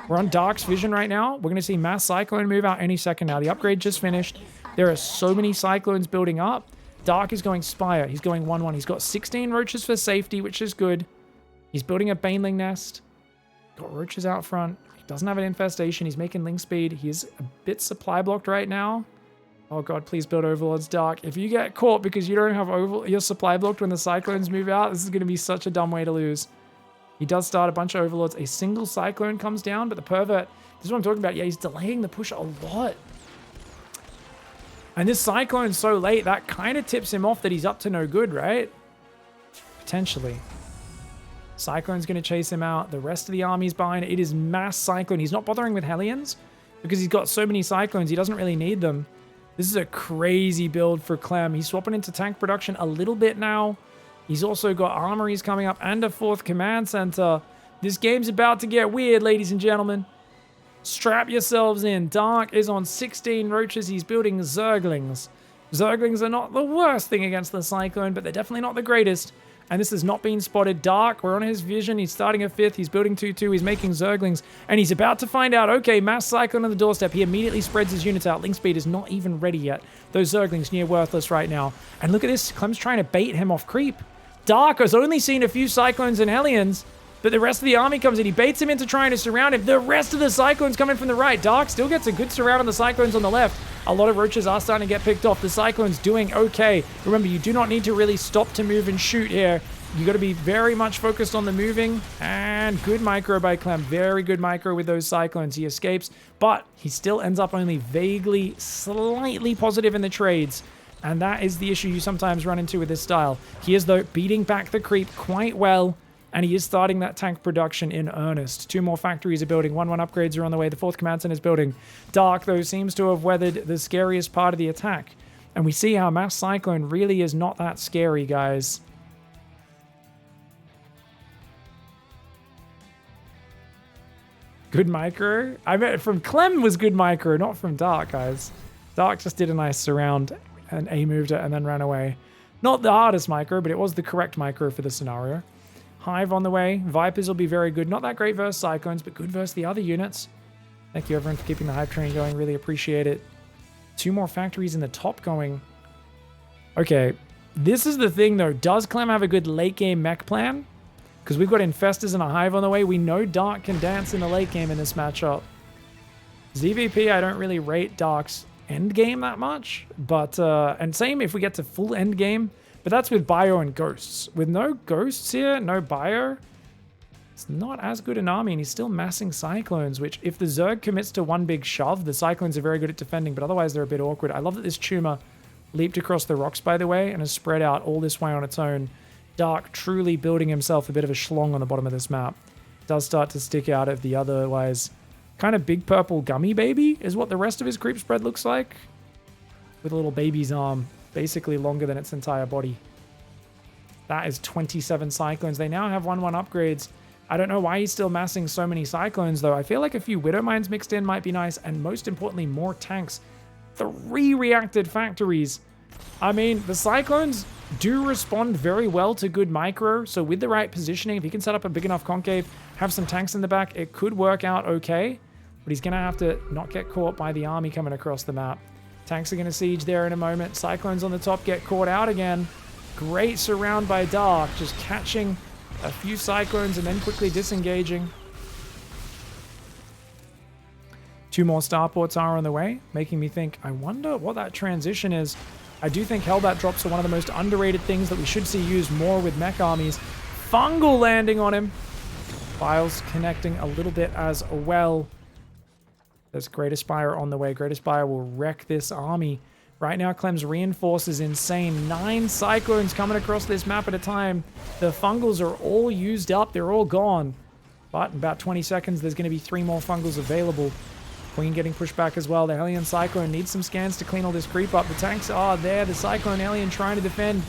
We're on Dark's vision right now. We're going to see Mass Cyclone move out any second now. The upgrade just finished. There are so many Cyclones building up. Dark is going Spire. He's going 1-1. He's got 16 Roaches for safety, which is good. He's building a Baneling nest. Got Roaches out front. He doesn't have an infestation. He's making Link speed. He is a bit supply blocked right now. Oh god, please build Overlords, Dark. If you get caught because you don't have your supply blocked when the Cyclones move out, this is going to be such a dumb way to lose. He does start a bunch of Overlords. A single Cyclone comes down, but the pervert, this is what I'm talking about. Yeah, he's delaying the push a lot. And this Cyclone's so late, that kind of tips him off that he's up to no good, right? Potentially. Cyclone's going to chase him out. The rest of the army's behind. It is mass Cyclone. He's not bothering with Hellions because he's got so many Cyclones. He doesn't really need them. This is a crazy build for Clem. He's swapping into tank production a little bit now. He's also got armories coming up and a 4th command center. This game's about to get weird, ladies and gentlemen. Strap yourselves in. Dark is on 16 Roaches. He's building Zerglings. Zerglings are not the worst thing against the Cyclone, but they're definitely not the greatest. And this has not been spotted. Dark, we're on his vision. He's starting a 5th. He's building 2-2. He's making Zerglings. And he's about to find out, okay, Mass Cyclone on the doorstep. He immediately spreads his units out. Link speed is not even ready yet. Those Zerglings near worthless right now. And look at this. Clem's trying to bait him off creep. Dark has only seen a few Cyclones and Hellions, but the rest of the army comes in. He baits him into trying to surround him. The rest of the Cyclones coming from the right. Dark still gets a good surround on the Cyclones on the left. A lot of Roaches are starting to get picked off. The Cyclone's doing okay. Remember, you do not need to really stop to move and shoot here. You got to be very much focused on the moving. And good micro by Clem. Very good micro with those Cyclones. He escapes, but he still ends up only vaguely, slightly positive in the trades. And that is the issue you sometimes run into with this style. He is, though, beating back the creep quite well, and he is starting that tank production in earnest. 2 more factories are building. 1-1 upgrades are on the way. The 4th command center is building. Dark, though, seems to have weathered the scariest part of the attack. And we see how Mass Cyclone really is not that scary, guys. Good micro? I meant from Clem was good micro, not from Dark, guys. Dark just did a nice surround and A-moved it and then ran away. Not the hardest micro, but it was the correct micro for the scenario. Hive on the way. Vipers will be very good. Not that great versus Cyclones, but good versus the other units. Thank you, everyone, for keeping the Hive train going. Really appreciate it. 2 more factories in the top going. Okay, this is the thing, though. Does Clem have a good late-game mech plan? Because we've got Infestors and a Hive on the way. We know Dark can dance in the late game in this matchup. ZVP, I don't really rate Dark's end game that much, but and same if we get to full end game, but that's with bio and ghosts. With no ghosts here, no bio, it's not as good an army, and he's still massing Cyclones, which if the Zerg commits to one big shove, the Cyclones are very good at defending, but otherwise they're a bit awkward. I love that this tumor leaped across the rocks, by the way, and has spread out all this way on its own. Dark truly building himself a bit of a schlong on the bottom of this map. Does start to stick out of the otherwise kind of big purple gummy baby is what the rest of his creep spread looks like. With a little baby's arm, basically longer than its entire body. That is 27 Cyclones. They now have 1/1 upgrades. I don't know why he's still massing so many Cyclones, though. I feel like a few Widow Mines mixed in might be nice, and most importantly, more tanks. 3 reacted factories. I mean, the Cyclones do respond very well to good micro, so with the right positioning, if he can set up a big enough concave, have some tanks in the back, it could work out okay, but he's going to have to not get caught by the army coming across the map. Tanks are going to siege there in a moment. Cyclones on the top get caught out again. Great surround by Dark, just catching a few Cyclones and then quickly disengaging. 2 more starports are on the way, making me think, I wonder what that transition is. I do think Hellbat drops are one of the most underrated things that we should see used more with mech armies. Fungal landing on him. Biles connecting a little bit as well. There's Great Aspire on the way. Great Aspire will wreck this army. Right now, Clem's reinforce is insane. 9 Cyclones coming across this map at a time. The Fungals are all used up. They're all gone. But in about 20 seconds, there's going to be 3 more Fungals available. Queen getting pushed back as well. The Hellion Cyclone needs some scans to clean all this creep up. The tanks are there. The Cyclone Alien trying to defend.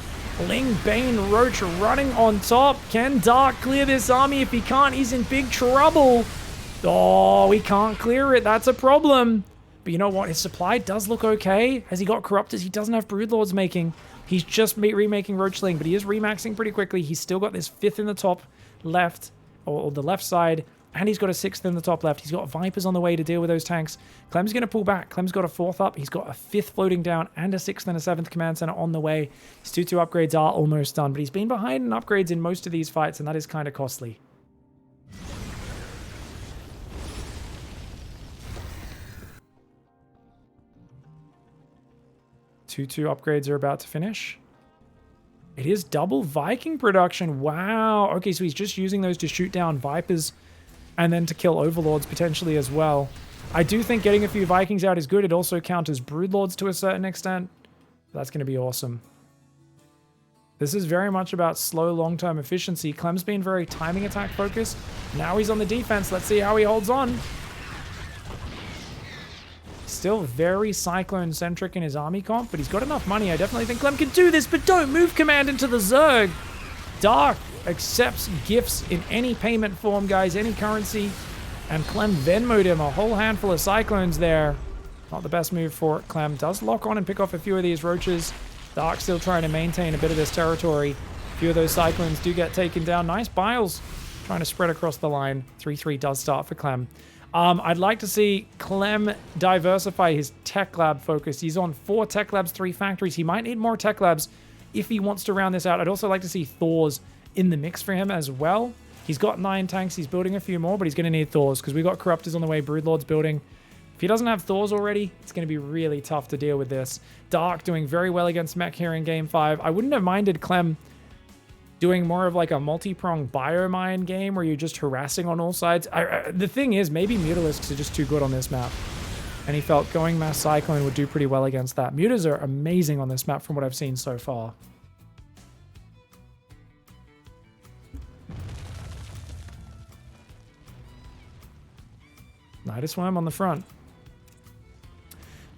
Ling, Bane, Roach running on top. Can Dark clear this army? If he can't, he's in big trouble. Oh, we can't clear it. That's a problem. But you know what? His supply does look okay. Has he got Corruptors? He doesn't have Broodlords making. He's just remaking Roachling, but he is remaxing pretty quickly. He's still got this 5th in the top left, or the left side, and he's got a 6th in the top left. He's got Vipers on the way to deal with those tanks. Clem's going to pull back. Clem's got a 4th up. He's got a 5th floating down and a 6th and a 7th command center on the way. His 2-2 upgrades are almost done, but he's been behind in upgrades in most of these fights, and that is kind of costly. Two upgrades are about to finish. It is double Viking production. Wow. Okay, so he's just using those to shoot down Vipers and then to kill Overlords potentially as well. I do think getting a few Vikings out is good. It also counters Broodlords to a certain extent. That's going to be awesome. This is very much about slow long-term efficiency. Clem's been very timing attack focused. Now he's on the defense. Let's see how he holds on. Still very Cyclone-centric in his army comp, but he's got enough money. I definitely think Clem can do this, but don't move command into the Zerg. Dark accepts gifts in any payment form, guys, any currency. And Clem Venmo'd him a whole handful of Cyclones there. Not the best move for it. Clem does lock on and pick off a few of these Roaches. Dark still trying to maintain a bit of this territory. A few of those Cyclones do get taken down. Nice Biles trying to spread across the line. 3-3 does start for Clem. I'd like to see Clem diversify his tech lab focus. He's on 4 tech labs, 3 factories. He might need more tech labs if he wants to round this out. I'd also like to see Thors in the mix for him as well. He's got 9 tanks. He's building a few more, but he's going to need Thors because we've got Corruptors on the way. Broodlord's building. If he doesn't have Thors already, it's going to be really tough to deal with this. Dark doing very well against mech here in Game 5. I wouldn't have minded Clem doing more of like a multi-pronged biomine game where you're just harassing on all sides. The thing is, maybe Mutalisks are just too good on this map. And he felt going Mass Cyclone would do pretty well against that. Mutas are amazing on this map from what I've seen so far. Nidus Worm on the front.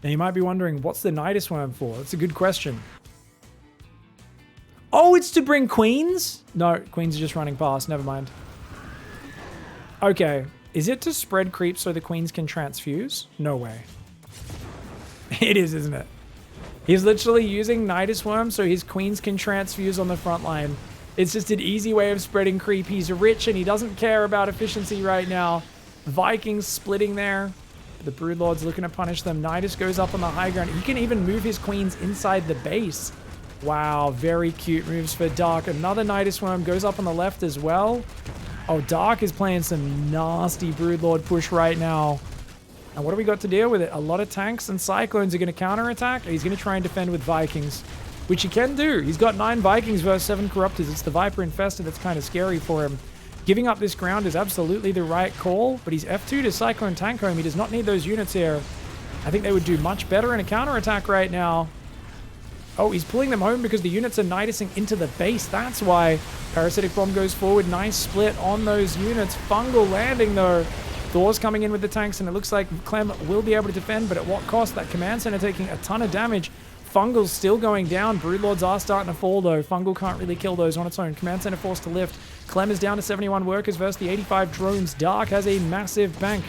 Now you might be wondering, what's the Nidus Worm for? That's a good question. Oh, it's to bring queens? No, queens are just running past. Never mind. Okay. Is it to spread creep so the queens can transfuse? No way. It is, isn't it? He's literally using Nidus Worm so his queens can transfuse on the front line. It's just an easy way of spreading creep. He's rich and he doesn't care about efficiency right now. Vikings splitting there. The Broodlord's looking to punish them. Nidus goes up on the high ground. He can even move his queens inside the base. Wow, very cute moves for Dark. Another Nidus Worm goes up on the left as well. Oh, Dark is playing some nasty Broodlord push right now. And what do we got to deal with it? A lot of tanks and Cyclones are going to counterattack. He's going to try and defend with Vikings, which he can do. He's got 9 Vikings versus 7 Corruptors. It's the Viper Infested that's kind of scary for him. Giving up this ground is absolutely the right call, but he's F2 to Cyclone tank home. He does not need those units here. I think they would do much better in a counterattack right now. Oh, he's pulling them home because the units are nidusing into the base. That's why. Parasitic Bomb goes forward. Nice split on those units. Fungal landing, though. Thor's coming in with the tanks, and it looks like Clem will be able to defend, but at what cost? That command center taking a ton of damage. Fungal's still going down. Broodlords are starting to fall, though. Fungal can't really kill those on its own. Command center forced to lift. Clem is down to 71 workers versus the 85 drones. Dark has a massive bank.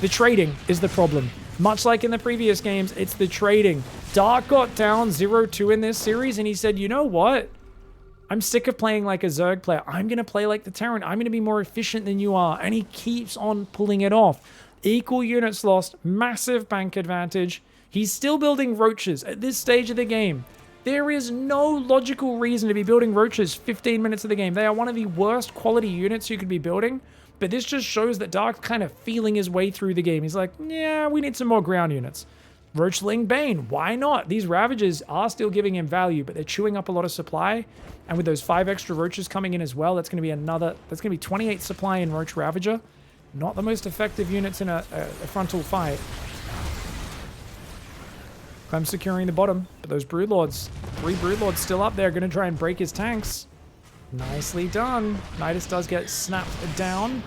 The trading is the problem. Much like in the previous games, it's the trading. Dark got down 0-2 in this series, and he said, you know what? I'm sick of playing like a Zerg player. I'm going to play like the Terran. I'm going to be more efficient than you are. And he keeps on pulling it off. Equal units lost. Massive bank advantage. He's still building roaches at this stage of the game. There is no logical reason to be building roaches 15 minutes of the game. They are one of the worst quality units you could be building. But this just shows that Dark's kind of feeling his way through the game. He's like, yeah, we need some more ground units. Roachling Bane, why not? These Ravagers are still giving him value, but they're chewing up a lot of supply. And with those 5 extra Roaches coming in as well, that's going to be 28 supply in Roach Ravager. Not the most effective units in a frontal fight. Clem securing the bottom, but those Broodlords, 3 Broodlords still up there, going to try and break his tanks. Nicely done. Nidus does get snapped down.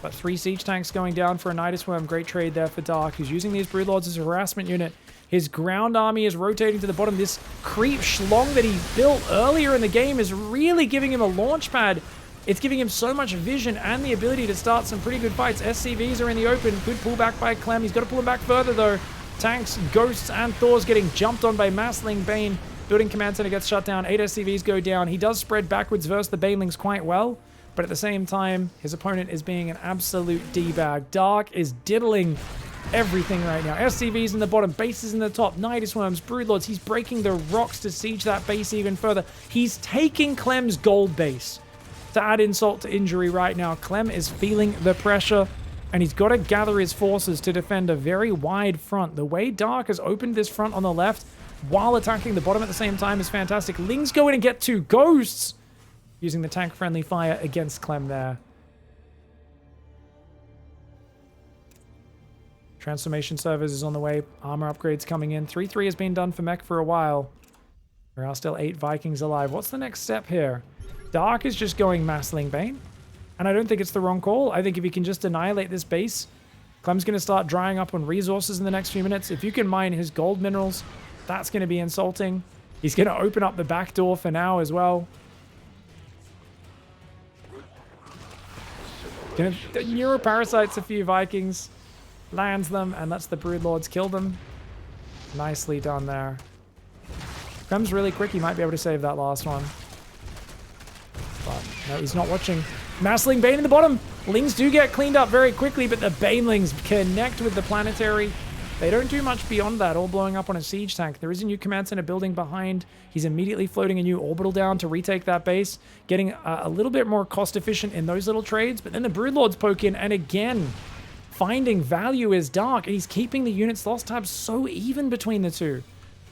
But 3 siege tanks going down for a Nidus Worm. Great trade there for Dark. He's using these Broodlords as a harassment unit. His ground army is rotating to the bottom. This creep schlong that he built earlier in the game is really giving him a launch pad. It's giving him so much vision and the ability to start some pretty good fights. SCVs are in the open. Good pullback by Clem. He's got to pull him back further, though. Tanks, Ghosts, and Thors getting jumped on by Massling Bane. Building command center gets shut down. 8 SCVs go down. He does spread backwards versus the Banelings quite well. But at the same time, his opponent is being an absolute D-bag. Dark is diddling everything right now. SCVs in the bottom, bases in the top, Nidus Worms, Broodlords. He's breaking the rocks to siege that base even further. He's taking Clem's gold base. To add insult to injury right now, Clem is feeling the pressure, and he's got to gather his forces to defend a very wide front. The way Dark has opened this front on the left while attacking the bottom at the same time is fantastic. Lings go in and get 2 Ghosts, using the tank-friendly fire against Clem there. Transformation servers is on the way. Armor upgrades coming in. 3-3 has been done for mech for a while. There are still 8 Vikings alive. What's the next step here? Dark is just going Massling Bane. And I don't think it's the wrong call. I think if he can just annihilate this base, Clem's going to start drying up on resources in the next few minutes. If you can mine his gold minerals, that's going to be insulting. He's going to open up the back door for now as well. Gonna neuroparasites a few Vikings, lands them, and lets the Broodlords kill them. Nicely done there. Clem's really quick. He might be able to save that last one. But no, he's not watching. Massling Bane in the bottom. Lings do get cleaned up very quickly, but the Banelings connect with the planetary. They don't do much beyond that, all blowing up on a siege tank. There is a new command center building behind. He's immediately floating a new orbital down to retake that base, getting a little bit more cost efficient in those little trades. But then the Broodlords poke in, and again, finding value is Dark. And he's keeping the units lost tabs so even between the two.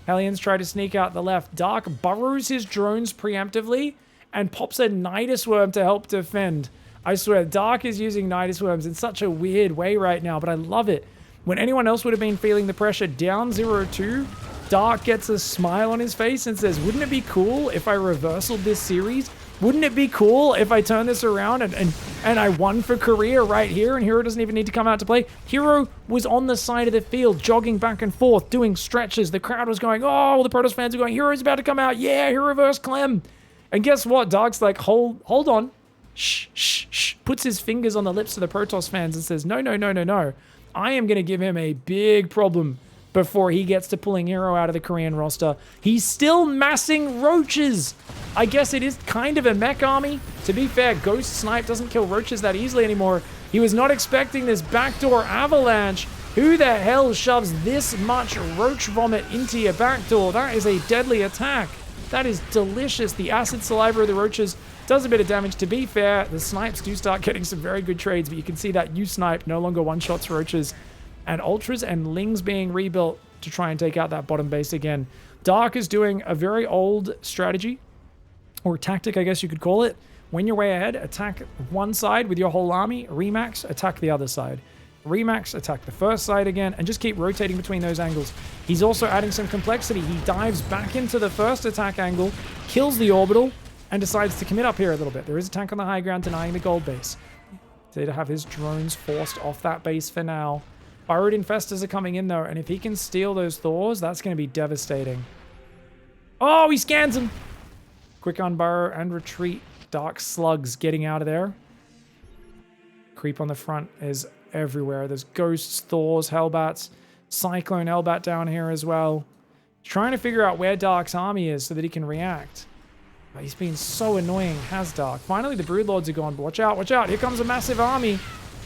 Hellions try to sneak out the left. Dark burrows his drones preemptively and pops a Nidus Worm to help defend. I swear, Dark is using Nidus Worms in such a weird way right now, but I love it. When anyone else would have been feeling the pressure down 0-2, Dark gets a smile on his face and says, wouldn't it be cool if I reversaled this series? Wouldn't it be cool if I turn this around and I won for Korea right here and Hero doesn't even need to come out to play? Hero was on the side of the field, jogging back and forth, doing stretches. The crowd was going, oh, the Protoss fans are going, Hero's about to come out. Yeah, Hero versus Clem. And guess what? Dark's like, hold on. Shh, shh, shh. Puts his fingers on the lips of the Protoss fans and says, no, no, no, no, no. I am going to give him a big problem before he gets to pulling Hero out of the Korean roster. He's still massing roaches. I guess it is kind of a mech army. To be fair, Ghost Snipe doesn't kill roaches that easily anymore. He was not expecting this backdoor avalanche. Who the hell shoves this much roach vomit into your backdoor? That is a deadly attack. That is delicious. The acid saliva of the roaches does a bit of damage. To be fair, the snipes do start getting some very good trades, but you can see that U-Snipe no longer one-shots roaches. And Ultras and Lings being rebuilt to try and take out that bottom base again. Dark is doing a very old strategy, or tactic, I guess you could call it. When you're way ahead, attack one side with your whole army, remax, attack the other side. Remax, attack the first side again, and just keep rotating between those angles. He's also adding some complexity. He dives back into the first attack angle, kills the orbital, and decides to commit up here a little bit. There is a tank on the high ground denying the gold base. To have his drones forced off that base for now. Burrowed Infestors are coming in though, and if he can steal those Thors, that's going to be devastating. Oh, he scans him! Quick unburrow and retreat. Dark Slugs getting out of there. Creep on the front is everywhere. There's Ghosts, Thors, Hellbats, Cyclone Hellbat down here as well. Trying to figure out where Dark's army is so that he can react. Oh, he's been so annoying, has Dark. Finally, the Broodlords are gone, but watch out, watch out. Here comes a massive army.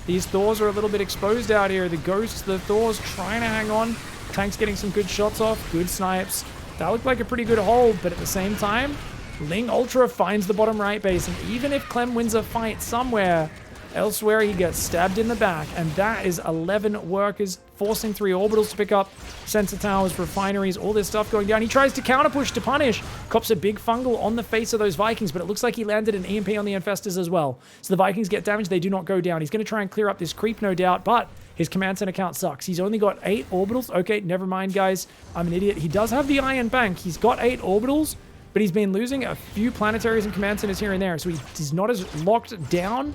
These Thors are a little bit exposed out here. The Ghosts, the Thors trying to hang on. Tank's getting some good shots off, good snipes. That looked like a pretty good hold, but at the same time, Ling Ultra finds the bottom right base, and even if Clem wins a fight somewhere, elsewhere he gets stabbed in the back, and that is 11 workers, forcing 3 orbitals to pick up sensor towers, refineries, all this stuff going down. He tries to counter push to punish. Cops a big fungal on the face of those Vikings, but it looks like he landed an EMP on the Infestors as well. So the Vikings get damaged, they do not go down. He's going to try and clear up this creep, no doubt, but his command center count sucks. He's only got 8 orbitals. Okay, never mind, guys. I'm an idiot. He does have the Iron Bank. He's got 8 orbitals, but he's been losing a few planetaries and command centers here and there, so he's not as locked down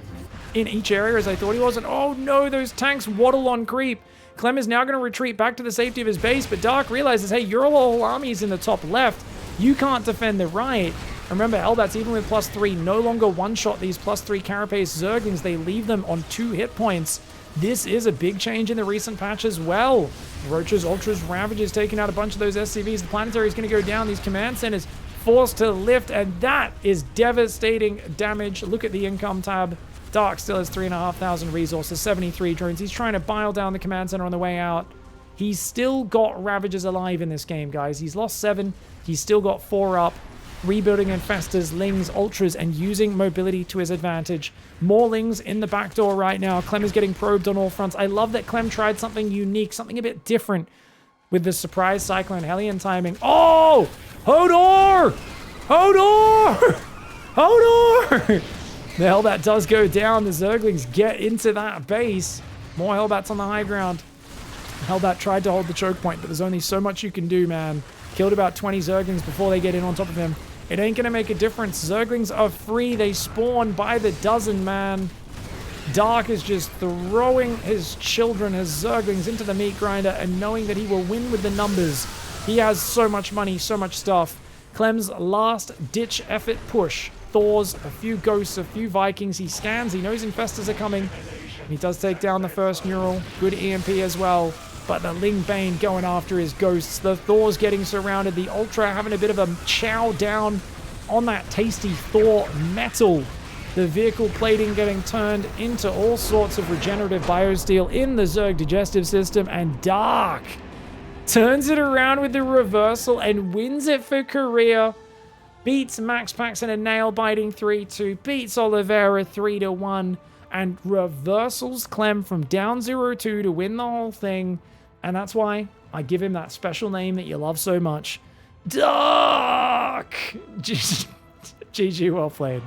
in each area as I thought he was. And oh no, those tanks waddle on creep. Clem is now going to retreat back to the safety of his base, but Dark realizes, hey, your whole army's in the top left. You can't defend the right. Remember, Hellbats, even with +3, no longer one-shot these +3 Carapace Zerglings. They leave them on 2 hit points. This is a big change in the recent patch as well. Roaches, Ultras, Ravages taking out a bunch of those SCVs. The Planetary is going to go down. These command centers forced to lift, and that is devastating damage. Look at the income tab. Dark still has 3,500 resources, 73 drones. He's trying to bile down the command center on the way out. He's still got Ravagers alive in this game, guys. He's lost 7. He's still got 4 up. Rebuilding Infestors, Lings, Ultras, and using mobility to his advantage. More Lings in the back door right now. Clem is getting probed on all fronts. I love that Clem tried something unique, something a bit different with the surprise Cyclone Hellion timing. Oh! Hodor! Hodor! Hodor! The Hellbat does go down. The Zerglings get into that base. More Hellbats on the high ground. Hellbat tried to hold the choke point, but there's only so much you can do, man. Killed about 20 Zerglings before they get in on top of him. It ain't gonna make a difference. Zerglings are free. They spawn by the dozen, man. Dark is just throwing his children, his Zerglings, into the meat grinder and knowing that he will win with the numbers. He has so much money, so much stuff. Clem's last-ditch effort push. Thors, a few Ghosts, a few Vikings. He scans. He knows Infestors are coming. He does take down the first Neural. Good EMP as well. But the Ling Bane going after his Ghosts. The Thor's getting surrounded. The Ultra having a bit of a chow down on that tasty Thor metal. The vehicle plating getting turned into all sorts of regenerative biosteel in the Zerg digestive system. And Dark turns it around with the reversal and wins it for Korea. Beats Max Paxton a nail-biting 3-2. Beats Oliveira 3-1. And reversals Clem from down 0-2 to win the whole thing. And that's why I give him that special name that you love so much. Dark! GG, well played.